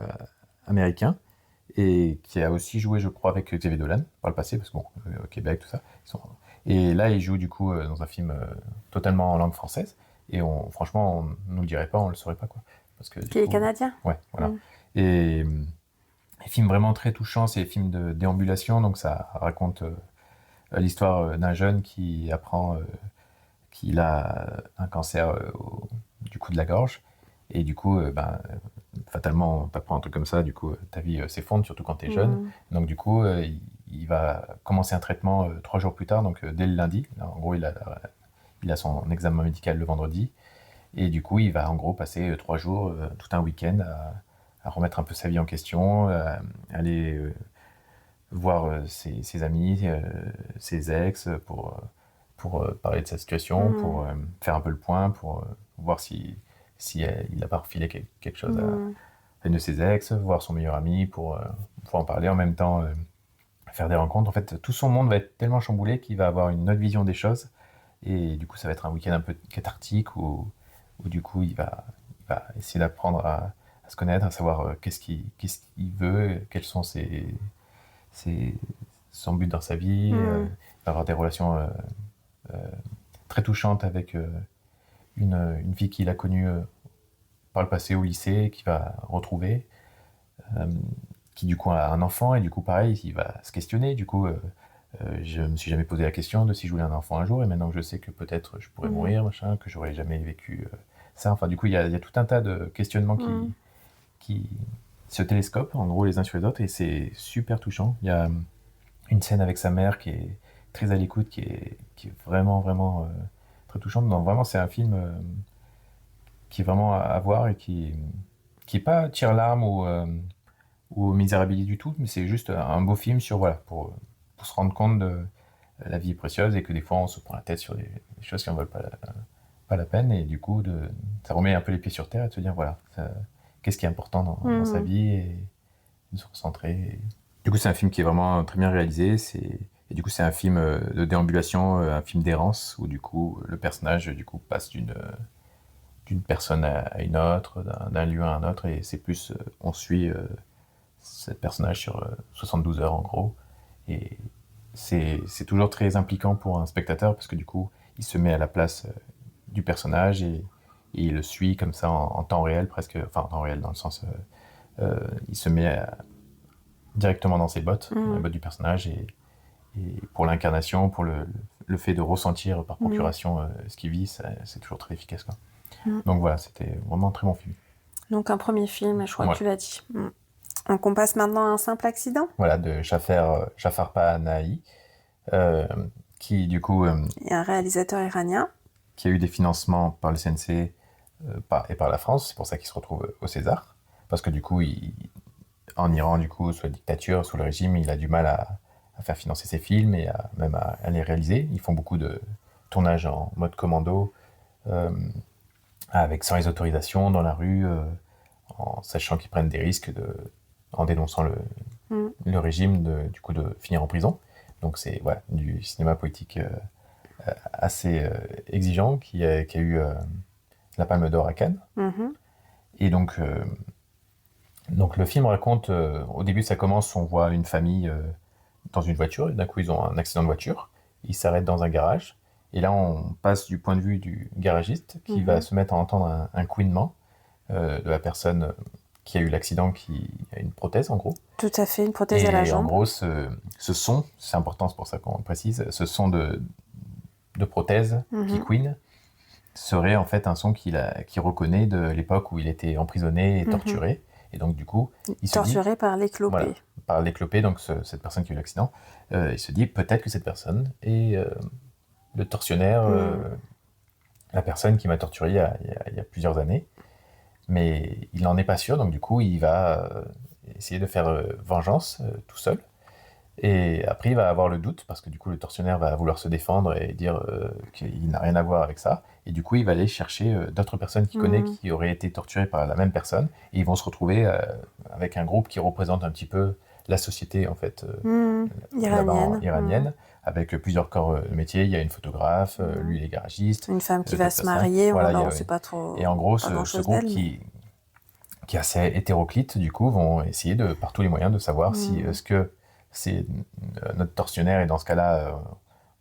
américains et qui a aussi joué, je crois, avec Xavier Dolan par le passé, parce que bon, au Québec, tout ça. Et là, il joue du coup dans un film totalement en langue française. Et franchement, on ne nous le dirait pas, on le saurait pas, quoi. Parce que, Qui est canadien. Ouais, voilà. Et film vraiment très touchant, c'est des films de déambulation, donc ça raconte l'histoire d'un jeune qui apprend qu'il a un cancer du cou de la gorge. Et du coup, fatalement, t'apprends un truc comme ça, du coup, ta vie s'effondre, surtout quand t'es jeune. Donc du coup, il va commencer un traitement 3 jours plus tard, donc dès le lundi. En gros, il a son examen médical le vendredi. Et du coup, il va en gros passer 3 jours, tout un week-end, à remettre un peu sa vie en question, aller voir ses amis, ses ex, pour parler de sa situation, pour faire un peu le point, pour voir si il n'a pas refilé quelque chose à une de ses ex, voir son meilleur ami pour en parler en même temps, faire des rencontres. En fait, tout son monde va être tellement chamboulé qu'il va avoir une autre vision des choses. Et du coup, ça va être un week-end un peu cathartique où du coup, il va essayer d'apprendre à se connaître, à savoir qu'est-ce qu'il veut, quels sont son but dans sa vie. Il va avoir des relations très touchantes avec une fille qu'il a connue par le passé au lycée, qu'il va retrouver, qui du coup a un enfant, et du coup pareil, il va se questionner. Du coup, je me suis jamais posé la question de si je voulais un enfant un jour, et maintenant que je sais que peut-être je pourrais mourir, machin, que j'aurais jamais vécu ça. Enfin, du coup, il y a tout un tas de questionnements qui se télescopent, en gros, les uns sur les autres, et c'est super touchant. Il y a une scène avec sa mère qui est très à l'écoute, qui est vraiment, vraiment très touchante. Donc, vraiment, c'est un film qui est vraiment à voir et qui est pas tire-larme ou misérabilité du tout, mais c'est juste un beau film pour se rendre compte de la vie est précieuse et que des fois on se prend la tête sur des choses qui n'en valent pas la peine, et du coup ça remet un peu les pieds sur terre et de se dire qu'est-ce qui est important dans sa vie, et de se recentrer. Du coup, c'est un film qui est vraiment très bien réalisé, et du coup c'est un film de déambulation, un film d'errance, où du coup le personnage passe d'une personne à une autre, d'un lieu à un autre, et c'est plus, on suit ce personnage sur 72 heures en gros, et c'est toujours très impliquant pour un spectateur, parce que du coup, il se met à la place du personnage, et il le suit comme ça en temps réel presque, enfin en temps réel dans le sens, il se met directement dans ses bottes, dans les bottes du personnage, et pour l'incarnation, pour le fait de ressentir par procuration ce qu'il vit, c'est toujours très efficace, quoi. Donc voilà, c'était vraiment un très bon film. Donc un premier film, je crois que tu l'as dit. Donc on passe maintenant à Un simple accident. Voilà, de Jafar Panahi, qui du coup... est un réalisateur iranien. Qui a eu des financements par le CNC et par la France, c'est pour ça qu'il se retrouve au César. Parce que du coup, en Iran, du coup, sous la dictature, sous le régime, il a du mal à faire financer ses films et même à les réaliser. Ils font beaucoup de tournages en mode commando, sans les autorisations, dans la rue, en sachant qu'ils prennent des risques en dénonçant le régime, du coup, de finir en prison. Donc c'est du cinéma politique assez exigeant, qui a eu la Palme d'Or à Cannes. Et donc le film raconte, au début ça commence, on voit une famille dans une voiture, et d'un coup ils ont un accident de voiture, il s'arrête dans un garage. Et là, on passe du point de vue du garagiste qui va se mettre à entendre un couinement de la personne qui a eu l'accident, qui a une prothèse en gros. Tout à fait, une prothèse à la jambe. Et en gros, ce son, c'est important, c'est pour ça qu'on le précise, ce son de prothèse qui couine serait en fait un son qu'il reconnaît de l'époque où il était emprisonné et torturé. Et donc du coup, il se dit... Torturé par l'éclopé. Voilà, par l'éclopé, donc cette personne qui a eu l'accident. Il se dit peut-être que cette personne est le tortionnaire, la personne qui m'a torturé il y a plusieurs années. Mais il n'en est pas sûr, donc du coup, il va essayer de faire vengeance tout seul. Et après, il va avoir le doute, parce que du coup, le tortionnaire va vouloir se défendre et dire qu'il n'a rien à voir avec ça. Et du coup, il va aller chercher d'autres personnes qu'il connaît qui auraient été torturées par la même personne. Et ils vont se retrouver avec un groupe qui représente un petit peu la société, en fait, iranienne, avec plusieurs corps de métier. Il y a une photographe, lui, il est garagiste. Une femme qui va se marier, voilà, on ne sait pas trop. Et en gros, ce groupe qui est assez hétéroclite, du coup, vont essayer par tous les moyens de savoir si est-ce que c'est notre tortionnaire, et dans ce cas-là,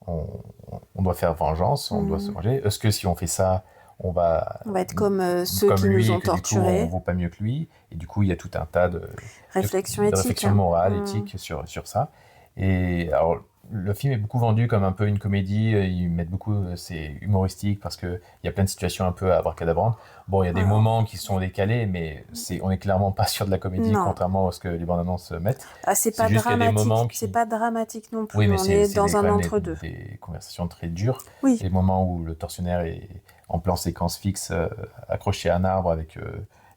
on doit faire vengeance, on doit se venger. Est-ce que si on fait ça, on va être comme ceux qui nous ont torturés. On ne vaut pas mieux que lui. Et du coup, il y a tout un tas de réflexions morales, éthiques sur ça. Et alors, le film est beaucoup vendu comme un peu une comédie. Ils mettent beaucoup, c'est humoristique parce qu'il y a plein de situations un peu abracadabrantes. Bon, il y a des moments qui sont décalés, mais on est clairement pas sur de la comédie, contrairement à ce que les bandes annonces mettent. C'est pas dramatique. C'est pas dramatique non plus. Oui, mais on est dans un entre-deux. Des conversations très dures. Oui. Les moments où le tortionnaire est en plan séquence fixe, accroché à un arbre avec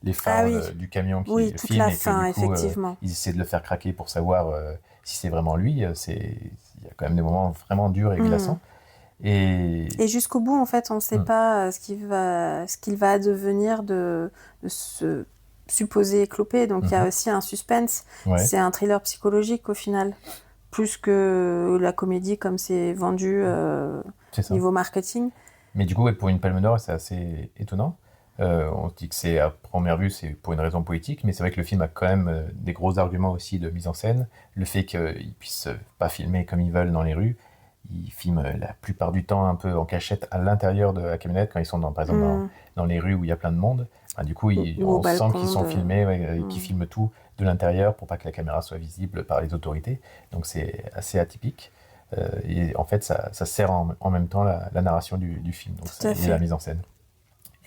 les phares du camion qui le filme, la et fin, que du coup, effectivement. ils essaient de le faire craquer pour savoir si c'est vraiment lui. Il y a quand même des moments vraiment durs et glaçants. Et jusqu'au bout, en fait, on ne sait pas ce qu'il va addevenir de ce supposé éclopé. Donc, il y a aussi un suspense. Ouais. C'est un thriller psychologique, au final. Plus que la comédie, comme c'est vendu niveau marketing. Mais du coup, pour une Palme d'Or, c'est assez étonnant. On se dit que c'est, à première vue, c'est pour une raison poétique, mais c'est vrai que le film a quand même des gros arguments aussi de mise en scène. Le fait qu'ils puissent pas filmer comme ils veulent dans les rues. Ils filment la plupart du temps un peu en cachette à l'intérieur de la camionnette quand ils sont par exemple dans les rues où il y a plein de monde. Du coup, on sent qu'ils sont filmés, qu'ils filment tout de l'intérieur pour pas que la caméra soit visible par les autorités. Donc c'est assez atypique. Et en fait, ça sert en même temps la narration du film, donc et la mise en scène.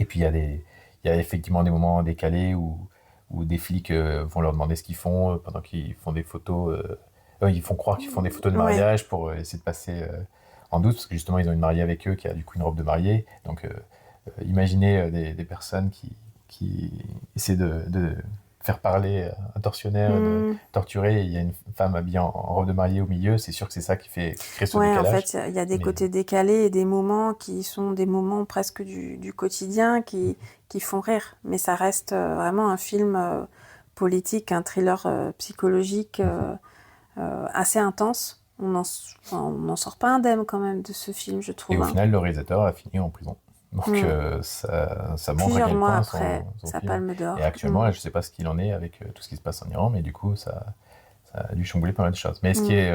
Et puis il y a effectivement des moments décalés où des flics vont leur demander ce qu'ils font pendant qu'ils font des photos. Ils font croire qu'ils font des photos de mariage pour essayer de passer en doute, parce que justement, ils ont une mariée avec eux qui a du coup une robe de mariée. Donc, imaginez des personnes qui essaient de faire parler un tortionnaire, de torturer, et il y a une femme habillée en robe de mariée au milieu. C'est sûr que c'est ça qui crée ce décalage. En fait, il y a des côtés décalés et des moments qui sont des moments presque du quotidien qui font rire. Mais ça reste vraiment un film politique, un thriller psychologique assez intense. On n'en sort pas indemne quand même de ce film, je trouve. Et au final, le réalisateur a fini en prison. Donc ça montre à quel mois point après sa film. Palme d'Or. Et actuellement, là, je ne sais pas ce qu'il en est avec tout ce qui se passe en Iran, mais du coup, ça a dû chambouler pas mal de choses. Mais ce qui est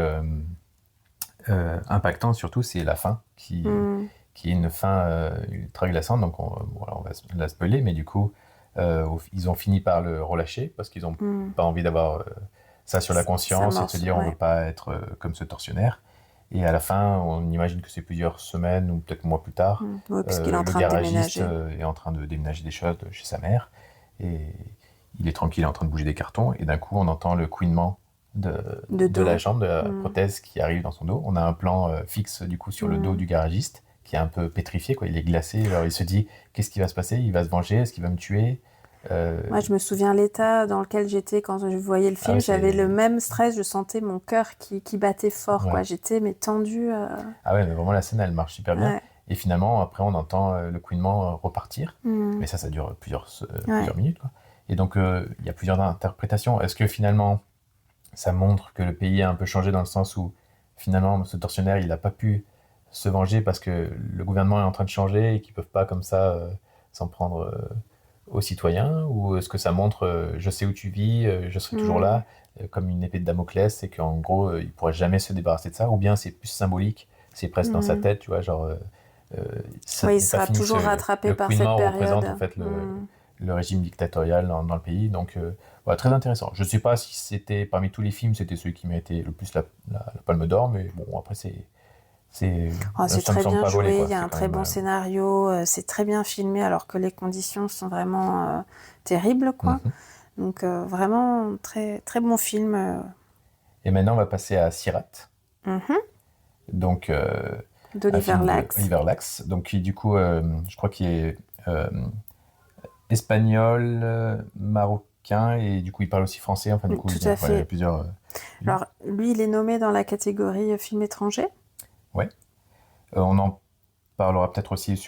impactant surtout, c'est la fin, qui est une fin ultra glaçante. Donc on va la spoiler, mais du coup, ils ont fini par le relâcher parce qu'ils n'ont pas envie d'avoir ça sur la conscience et de se dire on ne veut pas être comme ce tortionnaire. Et à la fin, on imagine que c'est plusieurs semaines ou peut-être mois plus tard. Puisqu'il est en train le garagiste est en train de déménager des choses chez sa mère. Et il est tranquille, il est en train de bouger des cartons. Et d'un coup, on entend le couinement de la jambe, de la prothèse qui arrive dans son dos. On a un plan fixe du coup sur le dos du garagiste qui est un peu pétrifié, quoi. Il est glacé. Alors il se dit, qu'est-ce qui va se passer ? Il va se venger ? Est-ce qu'il va me tuer ? Moi, je me souviens l'état dans lequel j'étais quand je voyais le film. J'avais le même stress, je sentais mon cœur qui battait fort. Quoi. J'étais tendue. Ah ouais, mais vraiment la scène, elle marche super bien. Et finalement, après, on entend le couinement repartir. Mais ça dure plusieurs minutes. Quoi. Et donc, il y a plusieurs interprétations. Est-ce que finalement, ça montre que le pays a un peu changé dans le sens où finalement, ce tortionnaire, il n'a pas pu se venger parce que le gouvernement est en train de changer et qu'ils ne peuvent pas comme ça s'en prendre aux citoyens, ou est-ce que ça montre je sais où tu vis, je serai toujours là, comme une épée de Damoclès, et qu'en gros, il ne pourra jamais se débarrasser de ça, ou bien c'est plus symbolique c'est presque dans sa tête, tu vois, genre... il sera toujours rattrapé par cette période. Représente en fait le régime dictatorial dans le pays, donc très intéressant. Je ne sais pas si c'était, parmi tous les films, c'était celui qui méritait le plus la Palme d'Or, mais bon, après c'est très bien joué, il y a un très bon scénario, c'est très bien filmé alors que les conditions sont vraiment terribles, quoi. Donc vraiment très, très bon film. Et maintenant on va passer à Sirat. Donc d'Oliver Lax. Oliver Lax, donc qui du coup, je crois qu'il est espagnol, marocain, et du coup il parle aussi français, enfin du coup tout à fait. Il y a plusieurs... Alors lui il est nommé dans la catégorie film étranger. Ouais. On en parlera peut-être aussi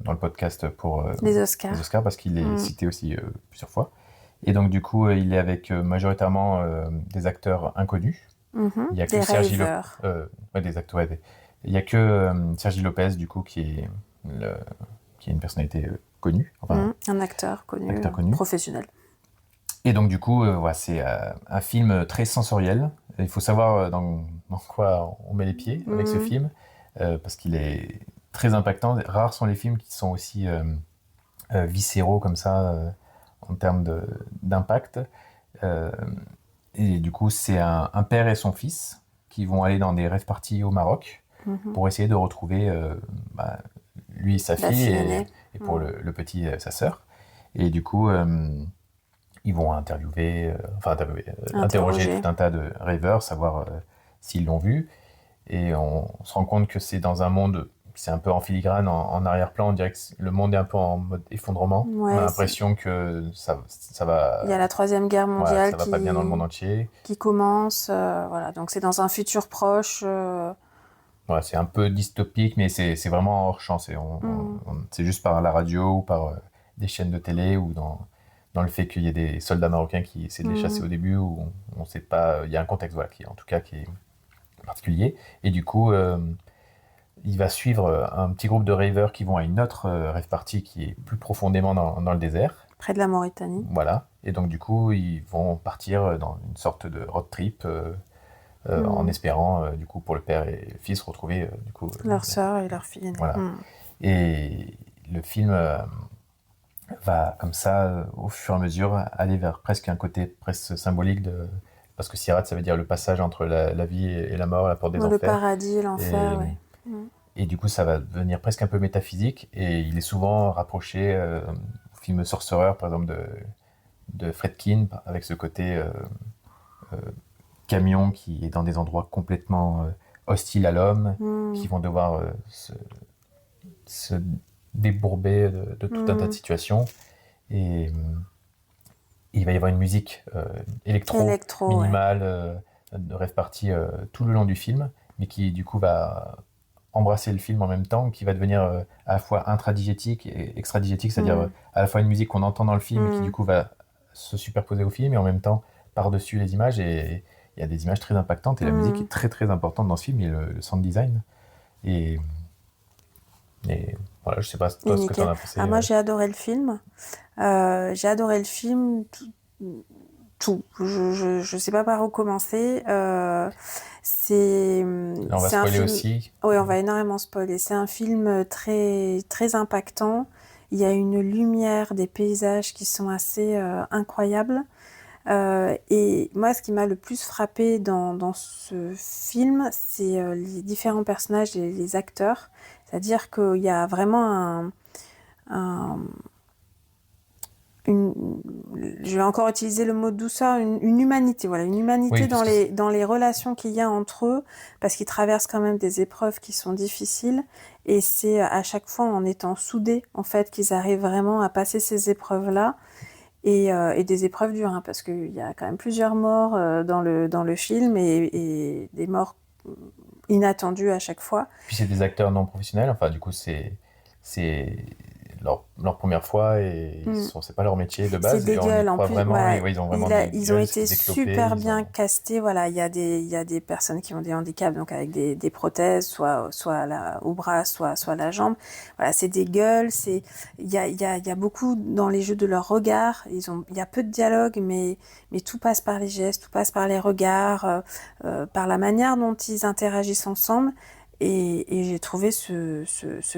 dans le podcast pour les Oscars, parce qu'il est cité aussi plusieurs fois. Et donc du coup il est avec majoritairement des acteurs inconnus. Il y a que Sergi Lopez. Il y a que Sergi Lopez du coup qui est une personnalité connue. Enfin, un acteur connu, professionnel. Et donc du coup c'est un film très sensoriel. Il faut savoir dans quoi on met les pieds avec ce film. Parce qu'il est très impactant. Rares sont les films qui sont aussi viscéraux comme ça en termes d'impact. Et du coup, c'est un père et son fils qui vont aller dans des rave parties au Maroc pour essayer de retrouver lui et sa fille et pour le petit sa sœur. Et du coup, ils vont interroger tout un tas de raveurs, savoir s'ils l'ont vu. Et on se rend compte que c'est dans un monde, c'est un peu en filigrane, en arrière-plan, on dirait que le monde est un peu en mode effondrement. On a l'impression que ça va... Il y a la Troisième Guerre mondiale ça va pas bien dans le monde entier. Qui commence, donc c'est dans un futur proche. C'est un peu dystopique, mais c'est vraiment hors champ. C'est juste par la radio ou par des chaînes de télé ou dans le fait qu'il y ait des soldats marocains qui essaient de les chasser au début, où on sait pas... Il y a un contexte qui est particulier, et du coup il va suivre un petit groupe de ravers qui vont à une autre rave party qui est plus profondément dans le désert, près de la Mauritanie. Voilà, et donc du coup ils vont partir dans une sorte de road trip en espérant du coup pour le père et le fils retrouver du coup leur sœur et leur fille. Voilà. Et le film va comme ça au fur et à mesure aller vers presque un côté presque symbolique parce que Sirat, ça veut dire le passage entre la vie et la mort, la porte des enfers. Le paradis et l'enfer, Et du coup, ça va devenir presque un peu métaphysique. Et il est souvent rapproché au film Sorcerer, par exemple, de Friedkin, avec ce côté camion qui est dans des endroits complètement hostiles à l'homme, qui vont devoir se débourber de tout un tas de situations. Et... il va y avoir une musique électro minimale de rave party tout le long du film, mais qui du coup va embrasser le film en même temps, qui va devenir à la fois intradigétique et extradigétique, c'est-à-dire à la fois une musique qu'on entend dans le film et qui du coup va se superposer au film et en même temps par-dessus les images, et il y a des images très impactantes et la musique est très très importante dans ce film et le sound design. Et voilà, je sais pas toi ce que tu en as pensé. Moi j'ai adoré le film. Tout. Je sais pas par où commencer. Là, on va spoiler aussi. Oui, on va énormément spoiler. C'est un film très, très impactant. Il y a une lumière, des paysages qui sont assez incroyables. Et moi, ce qui m'a le plus frappé dans ce film, c'est les différents personnages et les acteurs. C'est-à-dire qu'il y a vraiment je vais encore utiliser le mot de douceur, une humanité, une humanité dans les relations qu'il y a entre eux, parce qu'ils traversent quand même des épreuves qui sont difficiles, et c'est à chaque fois en étant soudés, en fait, qu'ils arrivent vraiment à passer ces épreuves-là, et des épreuves dures, parce qu'il y a quand même plusieurs morts dans le film, et des morts inattendues à chaque fois. Puis c'est des acteurs non professionnels, enfin du coup c'est leur première fois et c'est pas leur métier de base. C'est des gueules en plus. Ils ont été super bien castés. Voilà, il y a des personnes qui ont des handicaps, donc avec des prothèses, soit au bras, soit à la jambe. Voilà, c'est des gueules. Il y a beaucoup dans les jeux de leur regard. Il y a peu de dialogue, mais tout passe par les gestes, tout passe par les regards, par la manière dont ils interagissent ensemble. Et j'ai trouvé ce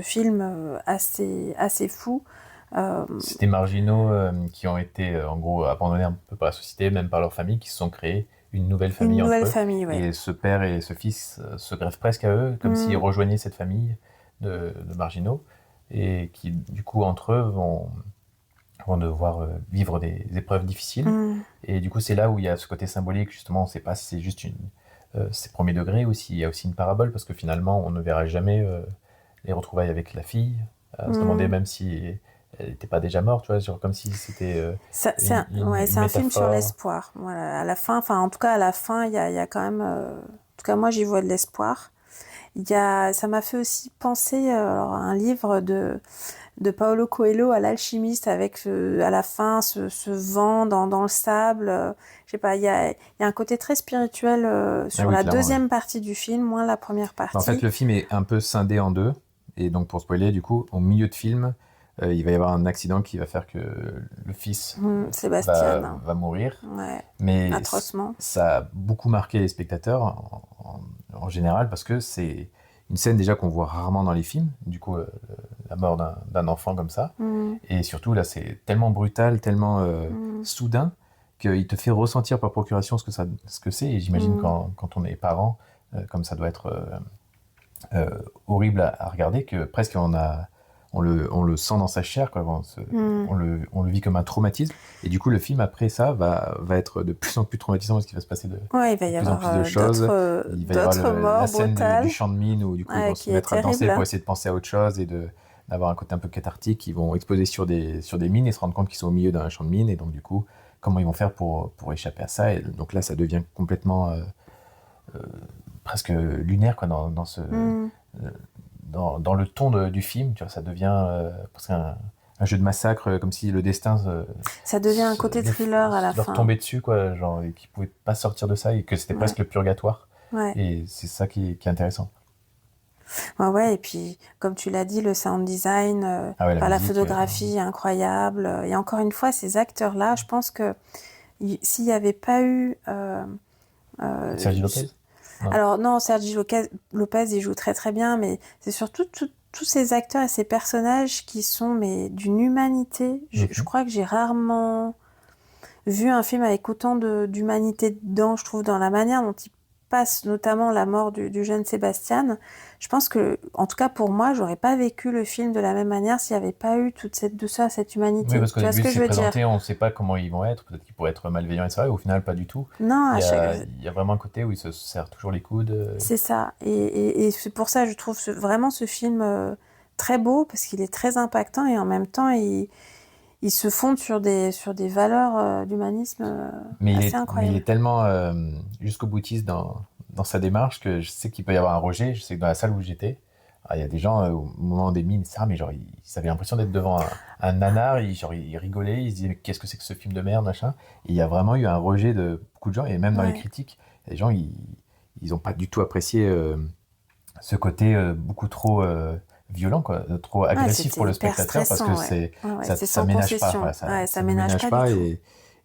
film assez fou. C'était marginaux qui ont été en gros abandonnés un peu par la société, même par leur famille, qui se sont créés une nouvelle famille entre eux. Famille, ouais. Et ce père et ce fils se greffent presque à eux, comme s'ils rejoignaient cette famille de marginaux, et qui, du coup, entre eux, vont devoir vivre des épreuves difficiles. Et du coup, c'est là où il y a ce côté symbolique, justement, on ne sait pas si c'est juste c'est premier degré ou s'il y a aussi une parabole, parce que finalement, on ne verra jamais les retrouvailles avec la fille, à se demander même si elle n'était pas déjà morte, tu vois, genre comme si c'était c'est un film sur l'espoir. Voilà, à la fin, enfin en tout cas à la fin, il y a quand même, en tout cas moi j'y vois de l'espoir. Ça m'a fait aussi penser à un livre de Paulo Coelho, à l'alchimiste, avec à la fin ce vent dans le sable. Je sais pas, il y a un côté très spirituel sur la deuxième partie du film, moins la première partie. En fait, le film est un peu scindé en deux, et donc pour spoiler, du coup, au milieu de film, il va y avoir un accident qui va faire que le fils Sébastien va mourir. Ouais, mais atrocement. Ça a beaucoup marqué les spectateurs en général, parce que c'est une scène déjà qu'on voit rarement dans les films, du coup la mort d'un enfant comme ça, et surtout là c'est tellement brutal, tellement soudain, qu'il te fait ressentir par procuration ce que c'est, et j'imagine quand on est parent, comme ça doit être horrible à regarder, que presque on le sent dans sa chair, quoi. On le vit comme un traumatisme, et du coup le film après ça va être de plus en plus traumatisant, parce qu'il va se passer de plus en plus de choses. Il va y avoir la scène du champ de mine, où du coup ils vont se mettre à danser pour essayer de penser à autre chose, et d'avoir un côté un peu cathartique. Ils vont exploser sur des mines et se rendre compte qu'ils sont au milieu d'un champ de mine, et donc du coup comment ils vont faire pour échapper à ça. Et donc là ça devient complètement presque lunaire, quoi, dans ce dans le ton du film, tu vois, ça devient presque un jeu de massacre, comme si le destin ça devient un côté thriller à la fin, leur tombait dessus, quoi, genre, et qu'ils pouvaient pas sortir de ça, et que c'était presque le purgatoire. Et c'est ça qui est intéressant. Ouais, et puis comme tu l'as dit, le sound design, la photographie incroyable, et encore une fois ces acteurs là, je pense que s'il n'y avait pas eu Sergi Lopez. Alors non, Sergi Lopez, il joue très très bien, mais c'est surtout tous ces acteurs et ces personnages qui sont d'une humanité. Je crois que j'ai rarement vu un film avec autant d'humanité dedans, je trouve, dans la manière dont il passe notamment la mort du jeune Sébastien. Je pense que, en tout cas pour moi, j'aurais pas vécu le film de la même manière s'il n'y avait pas eu toute cette douceur, cette humanité. Oui, parce qu'au début, c'est présenté, on ne sait pas comment ils vont être. Peut-être qu'ils pourraient être malveillants, etc. Et au final, pas du tout. Non, il y a vraiment un côté où ils se serrent toujours les coudes. C'est ça. Et c'est pour ça que je trouve vraiment ce film très beau, parce qu'il est très impactant, et en même temps, il se fonde sur des valeurs d'humanisme assez incroyables. Mais il est tellement jusqu'au boutiste dans sa démarche, que je sais qu'il peut y avoir un rejet. Je sais que dans la salle où j'étais, il y a des gens au moment des mines, mais genre ils avaient l'impression d'être devant un nanar, ils rigolaient, ils se disaient mais qu'est-ce que c'est que ce film de merde, machin. Et il y a vraiment eu un rejet de beaucoup de gens, et même dans les critiques, les gens ils ont pas du tout apprécié ce côté beaucoup trop violent, quoi, trop agressif pour le spectateur, parce que ça ménage pas, ça ménage pas,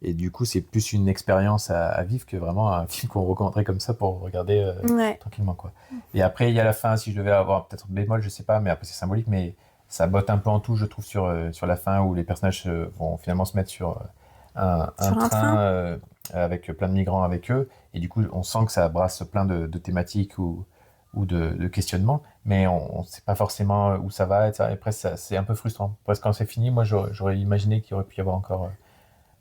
et du coup c'est plus une expérience à vivre que vraiment un film qu'on recommanderait comme ça pour regarder tranquillement, quoi. Et après il y a la fin, si je devais avoir peut-être un bémol, je sais pas, mais après c'est symbolique, mais ça botte un peu en tout, je trouve, sur la fin, où les personnages vont finalement se mettre sur un train avec plein de migrants avec eux, et du coup on sent que ça brasse plein de thématiques ou de questionnements, mais on ne sait pas forcément où ça va, etc. Et après c'est un peu frustrant. Presque quand c'est fini, moi j'aurais imaginé qu'il aurait pu y avoir encore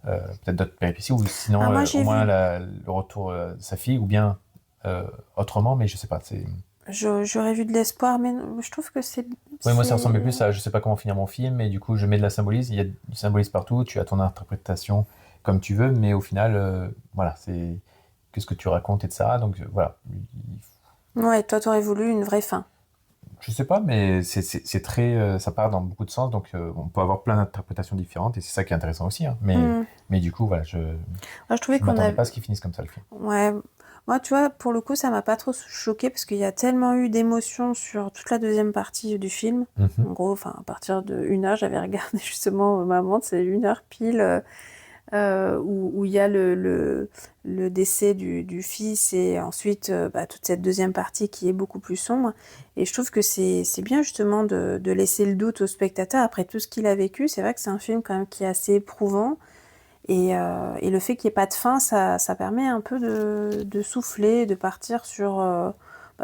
peut-être d'autres péripéties, ou sinon au moins le retour de sa fille, ou bien autrement, mais je sais pas. J'aurais vu de l'espoir, mais je trouve que c'est... Oui, moi ça ressemblait plus à je sais pas comment finir mon film, et du coup je mets de la symbolisme, il y a du symbolisme partout, tu as ton interprétation comme tu veux, mais au final, voilà, c'est qu'est-ce que tu racontes, etc. Donc voilà. Ouais, toi t'aurais voulu une vraie fin. Je sais pas, mais c'est très, ça part dans beaucoup de sens, donc on peut avoir plein d'interprétations différentes, et c'est ça qui est intéressant aussi, hein. Mais du coup, voilà, je m'attendais pas à ce qu'il finisse comme ça, le film. Ouais, moi, tu vois, pour le coup, ça m'a pas trop choqué, parce qu'il y a tellement eu d'émotions sur toute la deuxième partie du film. En gros, à partir de 1h, j'avais regardé justement ma montre, c'est 1h pile. où il y a le décès du fils et ensuite toute cette deuxième partie qui est beaucoup plus sombre. Et je trouve que c'est bien justement de laisser le doute au spectateur après tout ce qu'il a vécu. C'est vrai que c'est un film quand même qui est assez éprouvant. Et le fait qu'il n'y ait pas de fin, ça permet un peu de souffler, de partir sur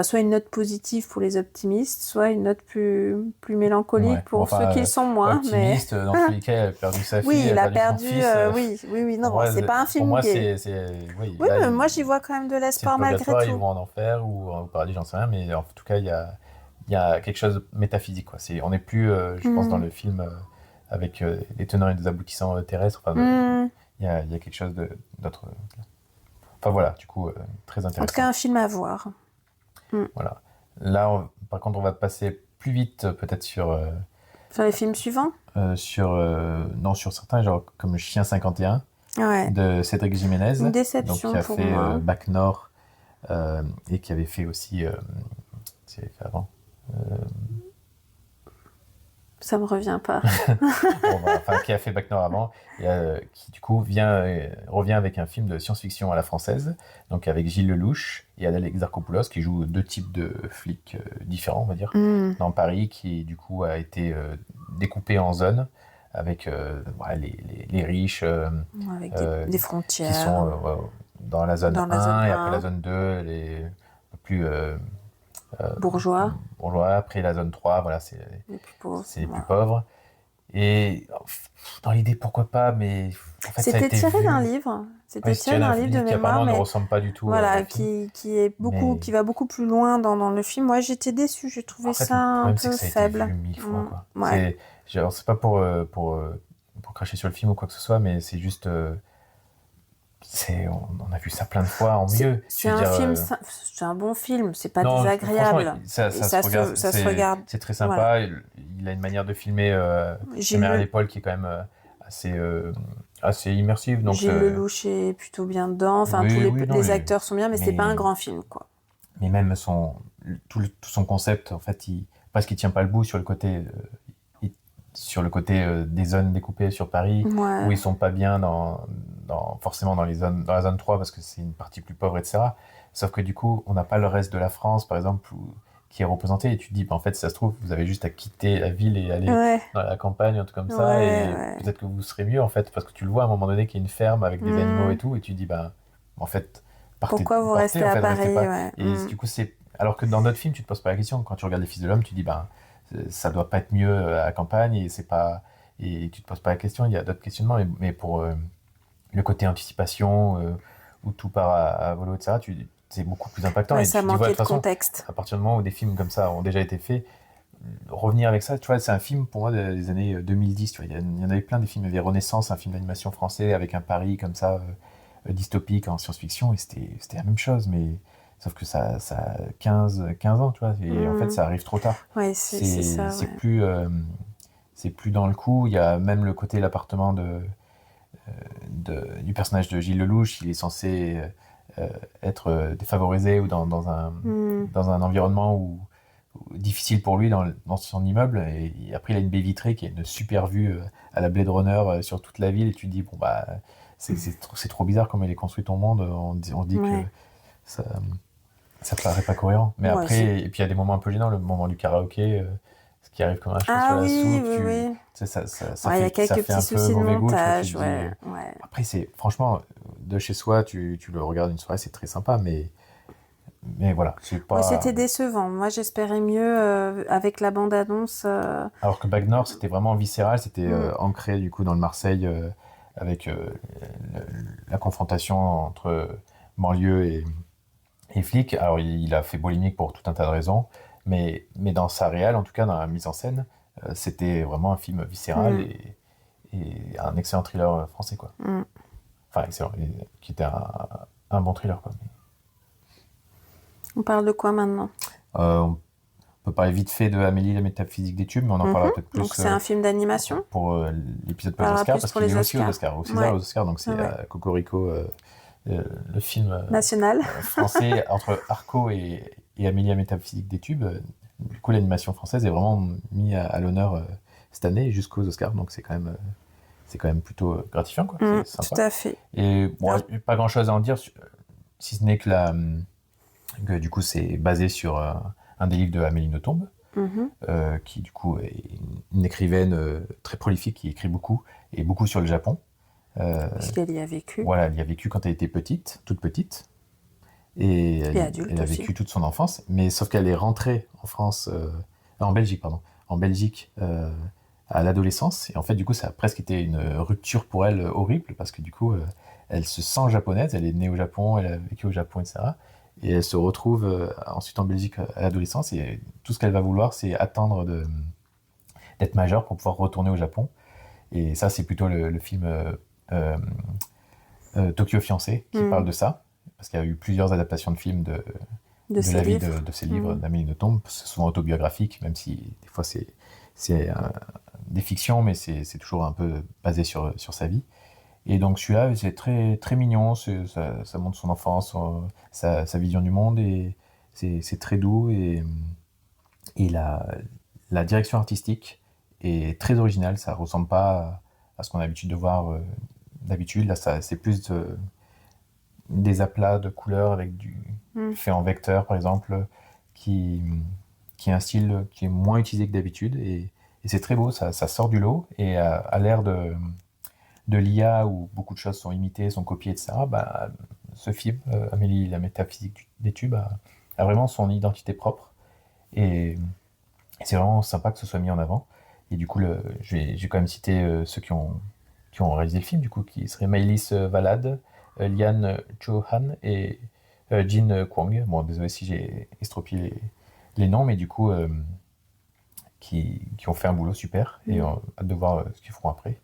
soit une note positive pour les optimistes, soit une note plus mélancolique pour ceux qui le sont moins. Optimiste, dans tous les cas, il a perdu sa fille, oui, il a perdu son fils. Oui, non, moi, c'est pas un film pour moi, gay. Oui, Oui, là, mais moi j'y vois quand même de l'espoir malgré tout. Ils vont en enfer ou au paradis, j'en sais rien, mais en tout cas, il y a quelque chose de métaphysique, quoi. On n'est plus, je pense, dans le film avec des tenants et des aboutissants terrestres. Il y a quelque chose d'autre. Enfin voilà, du coup, très intéressant. En tout cas, un film à voir. Voilà. Là, par contre, on va passer plus vite, peut-être sur les films suivants sur certains, genre comme Chien 51 de Cédric Jiménez. Une déception donc, qui a fait Bac Nord et qui avait fait aussi. Qui avait fait avant Ça me revient pas. Qui a fait Bac Nord avant et qui du coup revient avec un film de science-fiction à la française, donc avec Gilles Lelouch et Adèle Exarchopoulos qui jouent deux types de flics différents, on va dire, dans Paris, qui du coup a été découpé en zones avec les riches avec des frontières qui sont dans la zone 1 et après la zone 2 les plus bourgeois. Après la zone 3, voilà, c'est les plus pauvres. Et dans l'idée, pourquoi pas, mais en fait, c'était tiré d'un livre. C'était tiré d'un livre de mémoire, qui apparemment ne ressemble pas du tout. Voilà, qui va beaucoup plus loin dans le film. Moi, j'étais déçue. J'ai trouvé ça un peu faible. Ça a été vu 1000 fois, quoi. C'est pas pour cracher sur le film ou quoi que ce soit, mais c'est juste. On a vu ça plein de fois en mieux. C'est un bon film, c'est pas désagréable. Ça se regarde. C'est très sympa. Voilà. Il a une manière de filmer caméra à l'épaule qui est quand même assez immersive. Donc, Gilles Lelouch est plutôt bien dedans. Enfin, les acteurs sont bien, mais c'est pas un grand film, quoi. Mais même tout son concept, en fait, parce qu'il tient pas le bout sur le côté. Sur le côté des zones découpées sur Paris, où ils sont pas bien forcément dans la zone 3 parce que c'est une partie plus pauvre, etc. Sauf que du coup, on n'a pas le reste de la France, par exemple, qui est représenté, et tu te dis, en fait, si ça se trouve, vous avez juste à quitter la ville et aller dans la campagne, un truc comme ça, et peut-être que vous serez mieux, en fait, parce que tu le vois à un moment donné qu'il y a une ferme avec des animaux et tout, et tu te dis, en fait, pourquoi vous restez à Paris Et du coup, alors que dans d'autres films, tu te poses pas la question. Quand tu regardes Les Fils de l'Homme, tu dis, ça doit pas être mieux à la campagne, et tu te poses pas la question. Il y a d'autres questionnements, mais pour le côté anticipation où tout part à volo, etc., c'est beaucoup plus impactant. Et ça manquait de contexte. À partir du moment où des films comme ça ont déjà été faits, revenir avec ça, tu vois, c'est un film pour moi des années 2010. Tu vois, il y en avait plein des films. Il y avait Renaissance, un film d'animation français avec un Paris comme ça, dystopique en science-fiction, et c'était la même chose, mais sauf que ça a 15 ans, tu vois, et en fait ça arrive trop tard. Ouais, c'est ça. C'est plus dans le coup. Il y a même le côté l'appartement du personnage de Gilles Lelouch. Il est censé être défavorisé ou dans un environnement difficile pour lui dans son immeuble, et après il a une baie vitrée qui a une super vue à la Blade Runner sur toute la ville, et tu te dis c'est trop bizarre comme elle est construite ton monde. On se dit que ça paraît pas cohérent, mais après, et puis il y a des moments un peu gênants, le moment du karaoké, ce qui arrive comme un cheveu sur la soupe, ça y a quelques petits soucis de montage, Après, franchement, de chez soi, tu le regardes une soirée, c'est très sympa, mais voilà, c'est pas... c'était décevant. Moi, j'espérais mieux avec la bande-annonce. Alors que Bac Nord, c'était vraiment viscéral, c'était ancré du coup dans le Marseille, avec la confrontation entre banlieue et flics. Alors, il a fait polémique pour tout un tas de raisons, mais dans sa réelle, en tout cas dans la mise en scène, c'était vraiment un film viscéral et un excellent thriller français, quoi. Enfin, excellent, qui était un bon thriller, quoi. On parle de quoi maintenant ? On peut parler vite fait de Amélie, la métaphysique des tubes, mais on en parlera peut-être plus. Donc c'est un film d'animation ? Pour l'épisode post-Oscar, parce qu'il est aussi aux Oscars, aux César, aux Oscars, donc c'est Cocorico, le film national français entre Arco et Amélie, la métaphysique des tubes. Du coup, l'animation française est vraiment mise à l'honneur cette année jusqu'aux Oscars, donc c'est quand même c'est quand même plutôt gratifiant, quoi. C'est sympa. Tout à fait. Et bon, pas grand-chose à en dire, si ce n'est que du coup, c'est basé sur un des livres de Amélie Nothomb, qui du coup est une écrivaine très prolifique, qui écrit beaucoup, et beaucoup sur le Japon. Puisqu'elle y a vécu. Voilà, elle y a vécu quand elle était toute petite. Et elle a vécu toute son enfance, mais sauf qu'elle est rentrée en France, en Belgique, pardon, en Belgique à l'adolescence. Et en fait, du coup, ça a presque été une rupture pour elle horrible, parce que du coup, elle se sent japonaise, elle est née au Japon, elle a vécu au Japon, etc. Et elle se retrouve ensuite en Belgique à l'adolescence, et tout ce qu'elle va vouloir, c'est attendre d'être majeure pour pouvoir retourner au Japon. Et ça, c'est plutôt le film Tokyo Fiancé qui parle de ça, parce qu'il y a eu plusieurs adaptations de films de la vie de ces livres d'Amélie Nothomb. C'est souvent autobiographique, même si des fois c'est des fictions, mais c'est toujours un peu basé sur sa vie. Et donc celui-là, c'est très, très mignon, ça montre son enfance, sa vision du monde, et c'est très doux, et la direction artistique est très originale, ça ressemble pas à ce qu'on a l'habitude de voir d'habitude. Là, c'est plus des aplats de couleurs avec du fait en vecteur, par exemple, qui est un style qui est moins utilisé que d'habitude, et c'est très beau, ça sort du lot, et à l'ère de l'IA où beaucoup de choses sont imitées, sont copiées, etc., bah, ce film, Amélie, la métaphysique des tubes, a vraiment son identité propre, et c'est vraiment sympa que ce soit mis en avant. Et du coup, j'ai quand même cité ceux qui ont réalisé le film, du coup, qui seraient Maëlys Valade, Lian Cho-han et Jin Kwang. Bon, désolé si j'ai estropié les noms, mais du coup, qui ont fait un boulot super, et hâte de voir ce qu'ils feront après.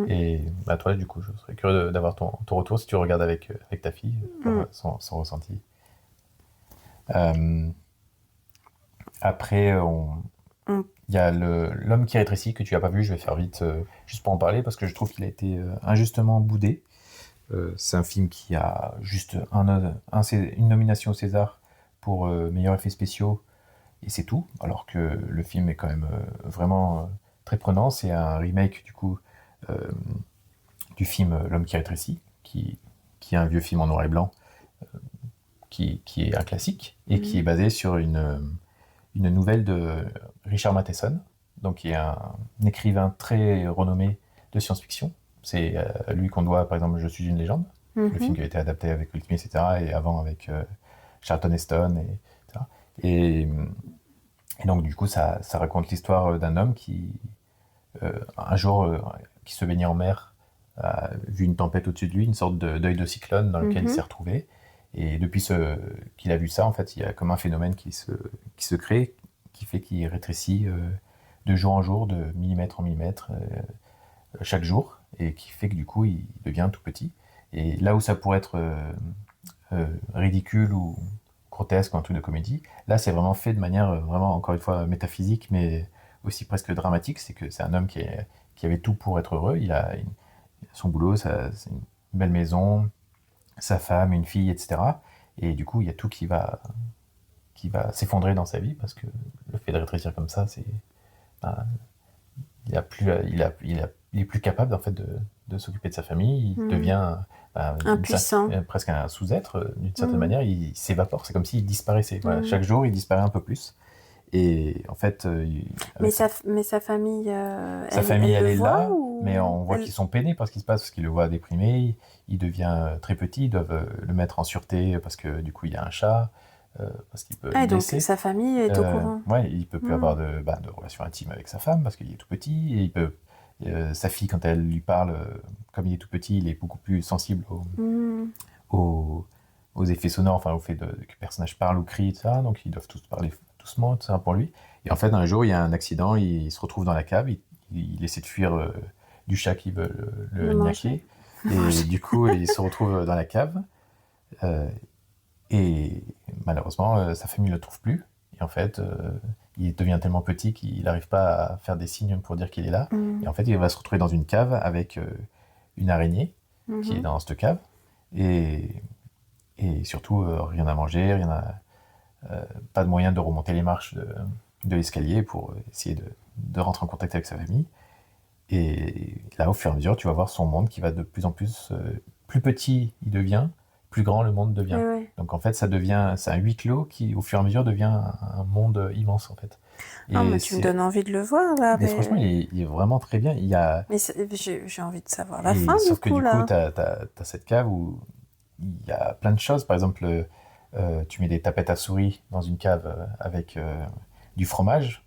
Et bah, toi, du coup, je serais curieux d'avoir ton retour si tu regardes avec ta fille, son ressenti. Après, il y a L'homme qui rétrécit, que tu n'as pas vu. Je vais faire vite, juste pour en parler, parce que je trouve qu'il a été injustement boudé. C'est un film qui a juste une nomination au César pour meilleurs effets spéciaux, et c'est tout, alors que le film est quand même vraiment très prenant. C'est un remake, du coup, du film L'homme qui rétrécit, qui est un vieux film en noir et blanc, qui est un classique, et qui est basé sur une nouvelle de Richard Matheson, donc qui est un écrivain très renommé de science-fiction. C'est lui qu'on doit, par exemple, Je suis une légende, le film qui a été adapté avec Will Smith, etc., et avant avec Charlton Heston, etc. Et donc, du coup, ça raconte l'histoire d'un homme qui, un jour, qui se baignait en mer, a vu une tempête au-dessus de lui, une sorte d'œil de cyclone dans lequel il s'est retrouvé. Et depuis qu'il a vu ça, en fait, il y a comme un phénomène qui se crée, qui fait qu'il rétrécit de jour en jour, de millimètre en millimètre, chaque jour, et qui fait que du coup, il devient tout petit. Et là où ça pourrait être ridicule ou grotesque ou un truc de comédie, là, c'est vraiment fait de manière vraiment, encore une fois, métaphysique, mais aussi presque dramatique. C'est que c'est un homme qui avait tout pour être heureux. Il a son boulot, c'est une belle maison, sa femme, une fille, etc. Et du coup, il y a tout qui va s'effondrer dans sa vie, parce que le fait de rétrécir comme ça, c'est il est plus capable, en fait, de s'occuper de sa famille. Il devient impuissant, presque un sous-être d'une certaine manière. Il s'évapore, c'est comme s'il disparaissait. Voilà. Chaque jour, il disparaît un peu plus. Et en fait, mais sa famille, elle est là, mais on voit qu'ils sont peinés par ce qui se passe, parce qu'ils le voient déprimé. Il devient très petit, ils doivent le mettre en sûreté, parce que du coup, il y a un chat, parce qu'il peut le blesser. Donc sa famille est au courant. Ouais, il peut plus avoir de relations intimes avec sa femme, parce qu'il est tout petit, et sa fille, quand elle lui parle, comme il est tout petit, il est beaucoup plus sensible aux effets sonores, enfin au fait que le personnage parle ou crie, etc. Donc ils doivent tous parler doucement, tout ça pour lui. Et en fait, un jour, il y a un accident, il se retrouve dans la cave, il essaie de fuir du chat qui veut le niaquer. Et du coup, il se retrouve dans la cave. Et malheureusement, sa famille ne le trouve plus. Et en fait, il devient tellement petit qu'il n'arrive pas à faire des signes pour dire qu'il est là. Et en fait, il va se retrouver dans une cave avec une araignée qui est dans cette cave. Et surtout, rien à manger, pas de moyen de remonter les marches de l'escalier pour essayer de rentrer en contact avec sa famille. Et là, au fur et à mesure, tu vas voir son monde qui va de plus en plus... plus petit il devient, plus grand le monde devient. Ouais. Donc en fait, c'est un huis clos qui, au fur et à mesure, devient un monde immense, en fait. Non, mais tu me donnes envie de le voir, là. Mais franchement, il est vraiment très bien. Il y a... Mais j'ai envie de savoir la fin, sauf du coup, que là. du coup, t'as cette cave où il y a plein de choses. Par exemple, tu mets des tapettes à souris dans une cave avec du fromage.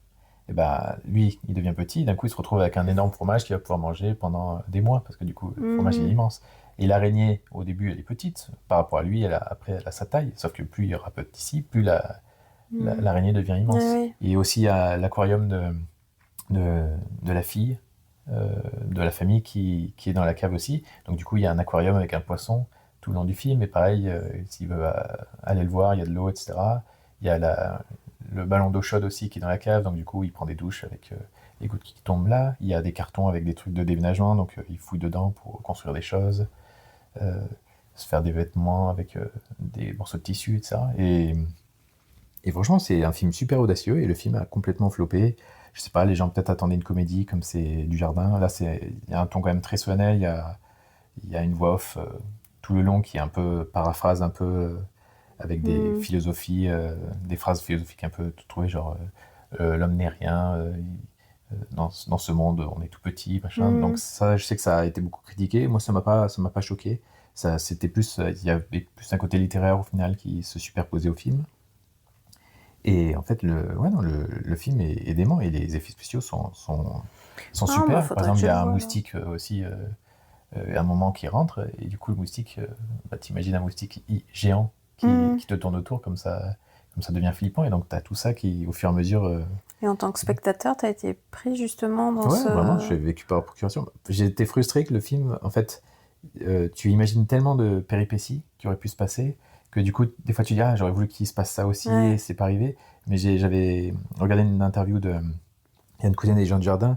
Et bah, lui, il devient petit. D'un coup, il se retrouve avec un énorme fromage qu'il va pouvoir manger pendant des mois, parce que du coup, le fromage, il est immense. Et l'araignée, au début, elle est petite. Par rapport à lui, après, elle a sa taille. Sauf que plus il rapote ici, plus l'araignée devient immense. Ouais. Et aussi, il y a l'aquarium de la fille de la famille qui est dans la cave aussi. Donc du coup, il y a un aquarium avec un poisson tout le long du film. Et pareil, s'il veut aller le voir, il y a de l'eau, etc. Il y a le ballon d'eau chaude aussi qui est dans la cave. Donc du coup, il prend des douches avec les gouttes qui tombent là. Il y a des cartons avec des trucs de déménagement. Donc il fouille dedans pour construire des choses. Se faire des vêtements avec des morceaux de tissu, etc. Et franchement, c'est un film super audacieux. Et le film a complètement floppé. Je sais pas, les gens peut-être attendaient une comédie comme c'est Dujardin. Là, il y a un ton quand même très solennel. Il y a une voix off tout le long qui est un peu paraphrase, un peu avec des philosophies, des phrases philosophiques un peu trouvées, genre l'homme n'est rien, dans ce monde, on est tout petit, machin. Donc ça, je sais que ça a été beaucoup critiqué. Moi, ça m'a pas choqué. C'était plus, il y avait plus un côté littéraire au final qui se superposait au film. Et en fait, le film est dément et les effets spéciaux sont super. Bah, Par exemple, il y a un vois, moustique aussi, un moment qui rentre, et du coup, le moustique, t'imagines un moustique géant qui te tourne autour, comme ça devient flippant. Et donc, t'as tout ça qui, au fur et à mesure... Et en tant que spectateur, t'as été pris justement dans ouais, vraiment, j'ai vécu par procuration. J'ai été frustré que le film, en fait, tu imagines tellement de péripéties qui auraient pu se passer, que du coup, des fois tu dis, ah, j'aurais voulu qu'il se passe ça aussi, et c'est pas arrivé. Mais j'avais regardé une interview de Yann Kounen et Jean Dujardin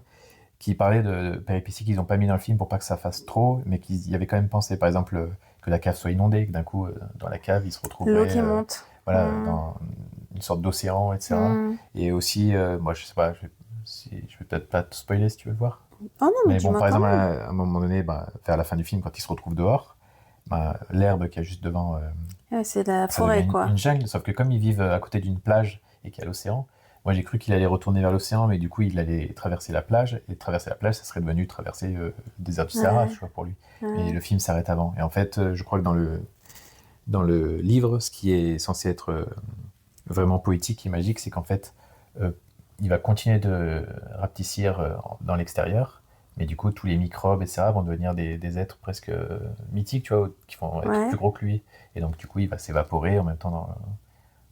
qui parlait de péripéties qu'ils n'ont pas mis dans le film pour pas que ça fasse trop, mais qu'ils y avaient quand même pensé. Par exemple, que la cave soit inondée, que d'un coup, dans la cave, ils se retrouveraient... L'eau qui monte. Voilà, dans une sorte d'océan, etc. Et aussi, moi, je sais pas, je vais peut-être pas te spoiler si tu veux le voir. Oh non, mais bon, par exemple, à un moment donné, vers la fin du film, quand ils se retrouvent dehors, l'herbe qu'il y a juste devant... c'est la forêt, quoi. Une jungle, sauf que comme ils vivent à côté d'une plage et qu'il y a l'océan, moi j'ai cru qu'il allait retourner vers l'océan, mais du coup il allait traverser la plage, et traverser la plage, ça serait devenu traverser le désert du Sahara, tu vois, pour lui. Mais le film s'arrête avant. Et en fait, je crois que dans le livre, ce qui est censé être vraiment poétique et magique, c'est qu'en fait, il va continuer de rapetissir dans l'extérieur, mais du coup, tous les microbes, etc., vont devenir des êtres presque mythiques, tu vois, qui vont être plus gros que lui. Et donc, du coup, il va s'évaporer en même temps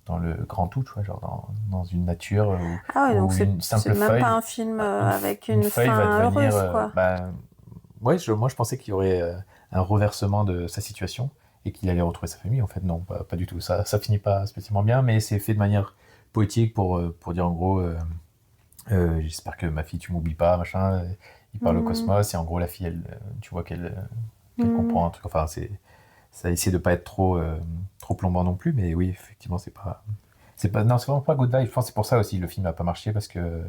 dans le grand tout, tu vois, genre dans une nature où donc une simple feuille... c'est même pas un film avec une feuille fin va devenir, heureuse, quoi. Ouais, moi, je pensais qu'il y aurait un reversement de sa situation et qu'il allait retrouver sa famille. En fait, non, pas du tout. Ça finit pas spécialement bien, mais c'est fait de manière poétique pour dire en gros... j'espère que ma fille, tu m'oublies pas, machin. Il parle au cosmos, et en gros, la fille, tu vois qu'elle comprend un truc. Enfin, ça essaie de pas être trop plombant non plus, mais oui, effectivement, c'est vraiment pas good vibe. Je pense que c'est pour ça aussi le film n'a pas marché, parce que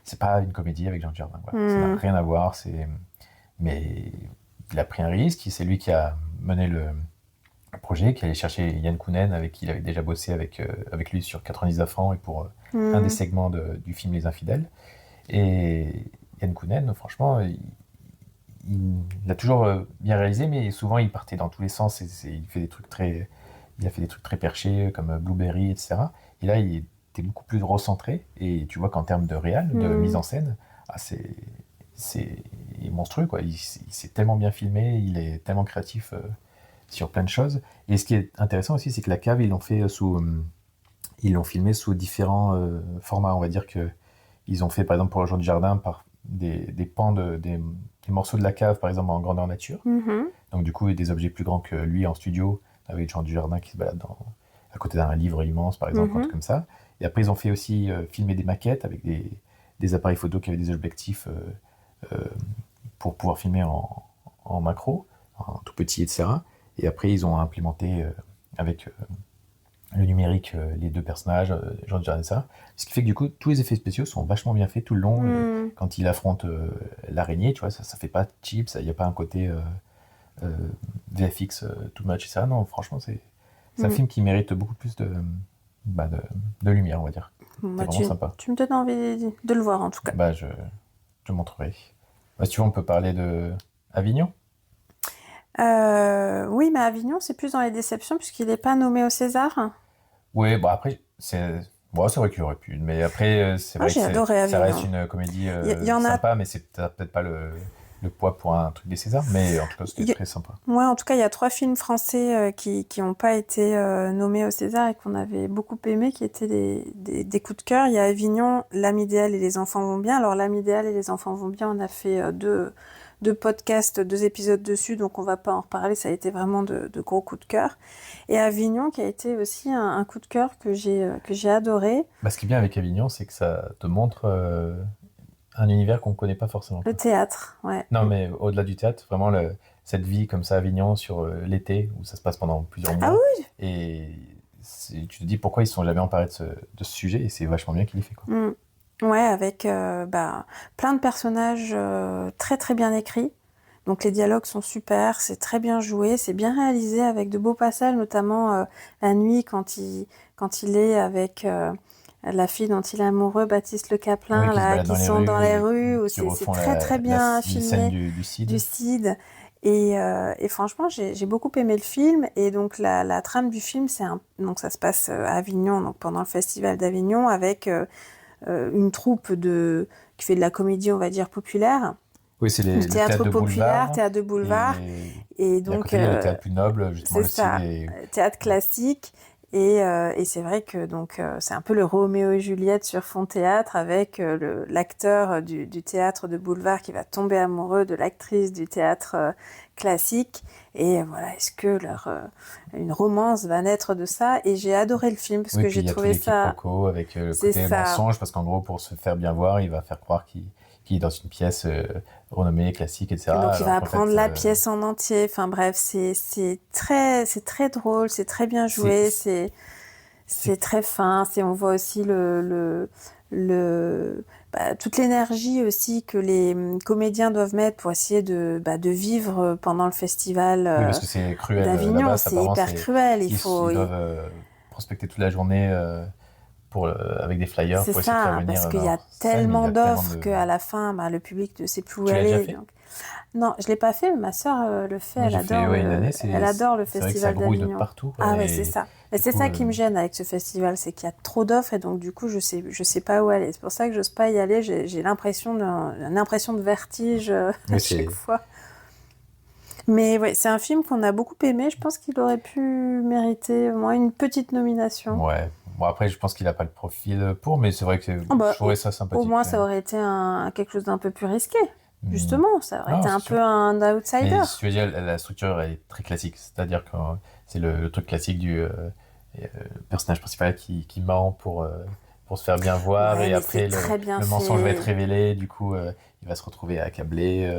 c'est pas une comédie avec Jean Dujardin. Voilà. Ça n'a rien à voir. Mais il a pris un risque. C'est lui qui a mené le projet, qui allait chercher Yann Kounen, avec qui il avait déjà bossé avec lui sur 99 francs et pour un des segments du film Les Infidèles. Et Yann Kounen, franchement, il a toujours bien réalisé, mais souvent il partait dans tous les sens. Il a fait des trucs très perchés, comme Blueberry, etc. Et là, il était beaucoup plus recentré. Et tu vois qu'en termes de réal, de mise en scène, c'est monstrueux, quoi. Il s'est tellement bien filmé, il est tellement créatif sur plein de choses. Et ce qui est intéressant aussi, c'est que la cave, ils l'ont filmé sous différents formats. On va dire que ils ont fait, par exemple, pour Jean Dujardin, par des pans des morceaux de la cave, par exemple, en grandeur nature. Donc du coup, il y a des objets plus grands que lui en studio, avec Jean Dujardin qui se balade à côté d'un livre immense, par exemple, un truc comme ça. Et après, ils ont fait aussi filmer des maquettes avec des appareils photo qui avaient des objectifs pour pouvoir filmer en macro, en tout petit, etc. Et après, ils ont implémenté avec le numérique, les deux personnages, genre ça. Ce qui fait que du coup, tous les effets spéciaux sont vachement bien faits tout le long. Quand il affronte l'araignée, tu vois, ça fait pas cheap, il n'y a pas un côté VFX too much et ça. Non, franchement, c'est un film qui mérite beaucoup plus de lumière, on va dire. C'est vraiment sympa. Tu me donnes envie de le voir, en tout cas. Je te montrerai. Si tu veux, on peut parler de Avignon. Oui, mais Avignon, c'est plus dans les déceptions, puisqu'il n'est pas nommé au César. Oui, après, c'est vrai qu'il aurait pu. Mais après, c'est vrai que ça reste une comédie sympa, mais c'est peut-être pas le poids pour un truc des Césars. Mais en tout cas, c'était très sympa. Ouais, en tout cas, il y a 3 films français qui n'ont pas été nommés au César et qu'on avait beaucoup aimés, qui étaient des coups de cœur. Il y a Avignon, L'âme idéale et Les enfants vont bien. Alors, L'âme idéale et Les enfants vont bien, on a fait deux podcasts, 2 épisodes dessus, donc on va pas en reparler, ça a été vraiment de gros coups de cœur. Et Avignon, qui a été aussi un coup de cœur que j'ai adoré. Ce qui est bien avec Avignon, c'est que ça te montre un univers qu'on ne connaît pas forcément. Le théâtre, ouais. Non, mais au-delà du théâtre, vraiment cette vie comme ça à Avignon sur l'été, où ça se passe pendant plusieurs mois. Ah oui. Et tu te dis pourquoi ils ne sont jamais emparés de ce sujet, et c'est vachement bien qu'il ait fait, quoi. Ouais, avec plein de personnages très très bien écrits. Donc les dialogues sont super, c'est très bien joué, c'est bien réalisé avec de beaux passages, notamment la nuit quand il est avec la fille dont il est amoureux, Baptiste Le Caplin, qui sont dans les rues, où c'est très très bien filmé. Du Cid. Et franchement, j'ai beaucoup aimé le film. Et donc la trame du film, donc ça se passe à Avignon, donc pendant le festival d'Avignon, avec une troupe qui fait de la comédie, on va dire, populaire. Oui, c'est le théâtre populaire, théâtre de boulevard. Et donc, il y a le théâtre plus noble, justement, c'est ça, théâtre classique. Et c'est vrai que donc c'est un peu le Roméo et Juliette sur fond théâtre, avec l'acteur du théâtre de boulevard qui va tomber amoureux de l'actrice du théâtre classique. Et voilà, est-ce que une romance va naître de ça? Et j'ai adoré le film parce que j'ai trouvé ça. Coco avec le côté mensonge, parce qu'en gros, pour se faire bien voir, il va faire croire qu'il est dans une pièce renommée, classique, etc. Et donc il va apprendre la pièce en entier. Enfin bref, c'est très drôle, c'est très bien joué, c'est très fin. On voit aussi toute l'énergie aussi que les comédiens doivent mettre pour essayer de vivre pendant le festival oui, parce que c'est cruel d'Avignon. C'est hyper cruel. Ils doivent prospecter toute la journée avec des flyers pour essayer de faire venir. Parce qu'il y a tellement d'offres qu'à la fin, le public ne sait plus où aller. Tu l'as déjà fait ? Non, je ne l'ai pas fait, mais ma sœur le fait. Elle adore le festival d'Avignon. C'est vrai que ça grouille de partout. Ah ouais, c'est ça. Et c'est ça qui me gêne avec ce festival, c'est qu'il y a trop d'offres et donc du coup, je sais pas où aller. C'est pour ça que j'ose pas y aller. J'ai une impression de vertige à chaque fois. Mais ouais, c'est un film qu'on a beaucoup aimé. Je pense qu'il aurait pu mériter au moins une petite nomination. Ouais. Bon, après, je pense qu'il n'a pas le profil pour, mais c'est vrai que je trouvais ça sympathique. Au moins, ça aurait été quelque chose d'un peu plus risqué. Justement, ça aurait été un peu un outsider. Mais si tu veux dire, la structure elle est très classique. C'est-à-dire que c'est le truc classique du personnage principal qui ment pour se faire bien voir, et après le mensonge va être révélé. Du coup, il va se retrouver accablé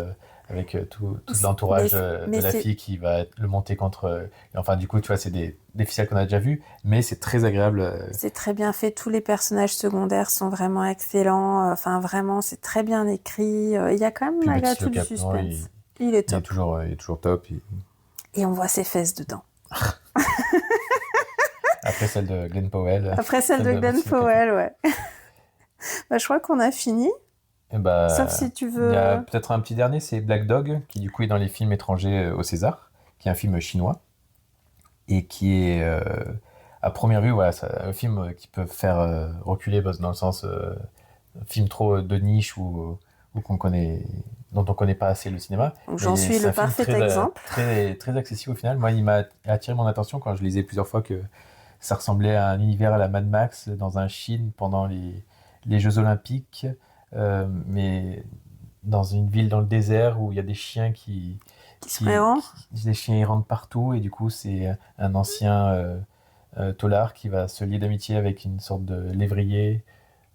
avec tout l'entourage de la fille qui va le monter contre. Enfin, du coup, tu vois, c'est des ficelles qu'on a déjà vues, mais c'est très agréable. C'est très bien fait. Tous les personnages secondaires sont vraiment excellents. Enfin, vraiment, c'est très bien écrit. Il y a quand même malgré tout du suspense. Il est top. Il est toujours top. Et on voit ses fesses dedans. Après celle de Glenn Powell. Après celle de Glenn Powell, ouais. Je crois qu'on a fini. Sauf si tu veux... Il y a peut-être un petit dernier, c'est Black Dog, qui du coup est dans les films étrangers au César, qui est un film chinois, et qui est, à première vue, voilà, c'est un film qui peut faire reculer, dans le sens, un film trop de niche ou dont on connaît pas assez le cinéma. J'en suis le parfait exemple. Très, très accessible au final. Moi, il m'a attiré mon attention quand je lisais plusieurs fois que ça ressemblait à un univers à la Mad Max dans un Chine pendant les Jeux Olympiques. Mais dans une ville dans le désert où il y a des chiens des chiens errants partout, et du coup c'est un ancien taulard qui va se lier d'amitié avec une sorte de lévrier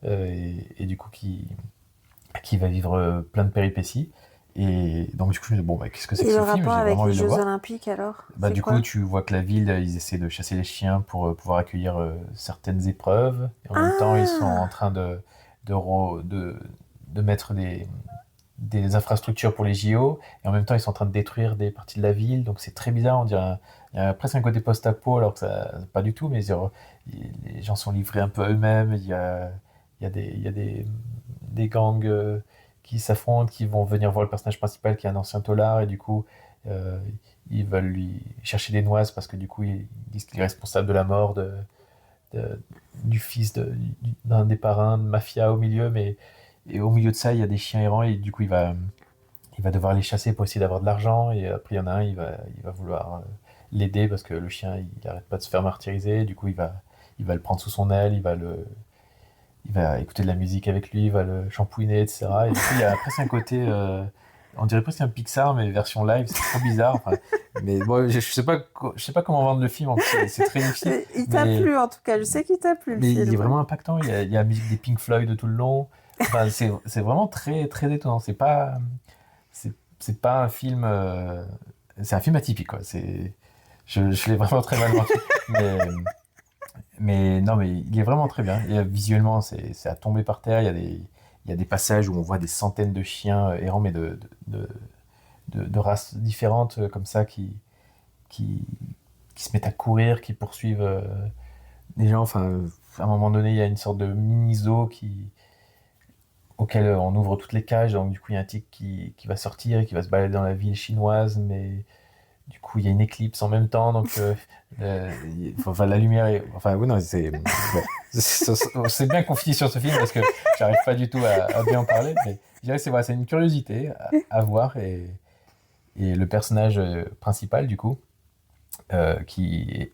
et du coup qui va vivre plein de péripéties, Et donc, du coup, je me dis, bon, qu'est-ce que c'est que Et ce le film? rapport J'ai avec vraiment les envie de le Jeux voir. Olympiques, alors? Du coup, tu vois que la ville, ils essaient de chasser les chiens pour pouvoir accueillir certaines épreuves. Et en même temps, ils sont en train de mettre des infrastructures pour les JO. Et en même temps, ils sont en train de détruire des parties de la ville. Donc, c'est très bizarre. On dirait il y a presque un côté post-apo, alors que ça, pas du tout. Mais les gens sont livrés un peu à eux-mêmes. Il y a des gangs qui s'affrontent, qui vont venir voir le personnage principal qui est un ancien taular. Et du coup, euh, ils veulent lui chercher des noises parce que du coup, ils disent qu'il est responsable de la mort du fils d'un des parrains de mafia au milieu. Et au milieu de ça, il y a des chiens errants et du coup, il va devoir les chasser pour essayer d'avoir de l'argent. Et après, il y en a un, il va vouloir l'aider parce que le chien, il arrête pas de se faire martyriser. Du coup, il va le prendre sous son aile, il va écouter de la musique avec lui, il va le shampouiner, etc. Et du coup, il y a presque un côté, on dirait presque un Pixar, mais version live, c'est trop bizarre. Enfin, mais bon, je sais pas comment vendre le film, en plus, c'est très difficile. Il t'a plu, en tout cas, je sais qu'il t'a plu, le Mais film. il est vraiment impactant, il y a la musique des Pink Floyd de tout le long. Enfin, c'est vraiment très, très étonnant. C'est pas un film, c'est un film atypique, quoi. Je l'ai vraiment très mal vendu. Mais non, mais il est vraiment très bien. Et, visuellement, c'est à tomber par terre. Il y a des passages où on voit des centaines de chiens errants, mais de races différentes, comme ça, qui, qui se mettent à courir, qui poursuivent les gens. Enfin, à un moment donné, il y a une sorte de mini-zoo auquel on ouvre toutes les cages. Donc, du coup, il y a un tigre qui va sortir et qui va se balader dans la ville chinoise, mais du coup, il y a une éclipse en même temps, donc enfin, la lumière est... Enfin, oui, non, c'est bien qu'on finisse sur ce film parce que j'arrive pas du tout à bien en parler, mais je dirais que c'est une curiosité à voir et le personnage principal, du coup, qui est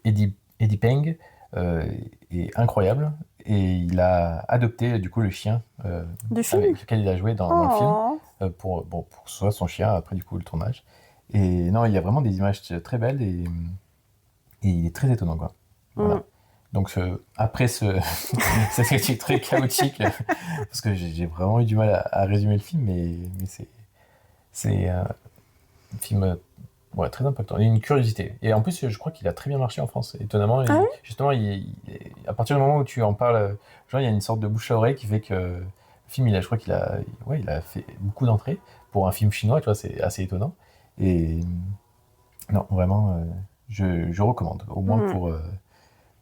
Eddie Peng, est incroyable et il a adopté, du coup, le chien avec lequel il a joué dans le film pour que ce soit son chien après, du coup, le tournage. Et non, il y a vraiment des images très belles et il est très étonnant, quoi. Voilà. Donc après cette critique très chaotique, parce que j'ai vraiment eu du mal à résumer le film, mais c'est un film très impactant. Il y a une curiosité. Et en plus, je crois qu'il a très bien marché en France, étonnamment. Et justement, à partir du moment où tu en parles, genre, il y a une sorte de bouche à oreille qui fait que le film, je crois qu'il a fait beaucoup d'entrées. Pour un film chinois, tu vois, c'est assez étonnant. Et non, vraiment, je recommande, au moins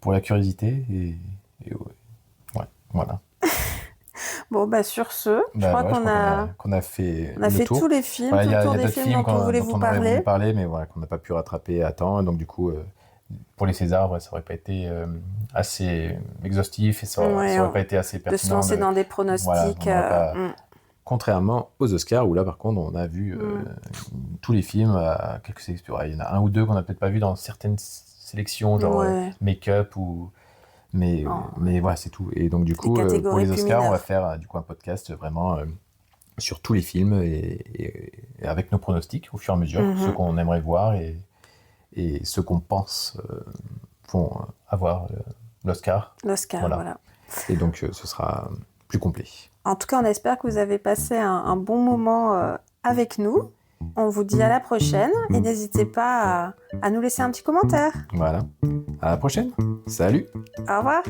pour la curiosité. Et ouais, voilà. Bon, sur ce, je crois qu'on a fait tour. Tous les films, tout le tour des films dont on voulait vous parler. Aurait voulu parler, mais voilà, qu'on n'a pas pu rattraper à temps. Et donc, du coup, pour les Césars, ça aurait pas été assez exhaustif et ça aurait pas été assez pertinent. De se lancer dans des pronostics. Contrairement aux Oscars, où là, par contre, on a vu tous les films, il y en a un ou deux qu'on n'a peut-être pas vu dans certaines sélections, genre make-up ou... Mais voilà, c'est tout. Et donc, du coup, pour les Oscars, on va faire du coup un podcast vraiment sur tous les films et avec nos pronostics au fur et à mesure, ceux qu'on aimerait voir et ceux qu'on pense vont avoir l'Oscar. Voilà. Et donc, ce sera plus complet. En tout cas, on espère que vous avez passé un bon moment avec nous. On vous dit à la prochaine et n'hésitez pas à nous laisser un petit commentaire. Voilà. À la prochaine. Salut. Au revoir.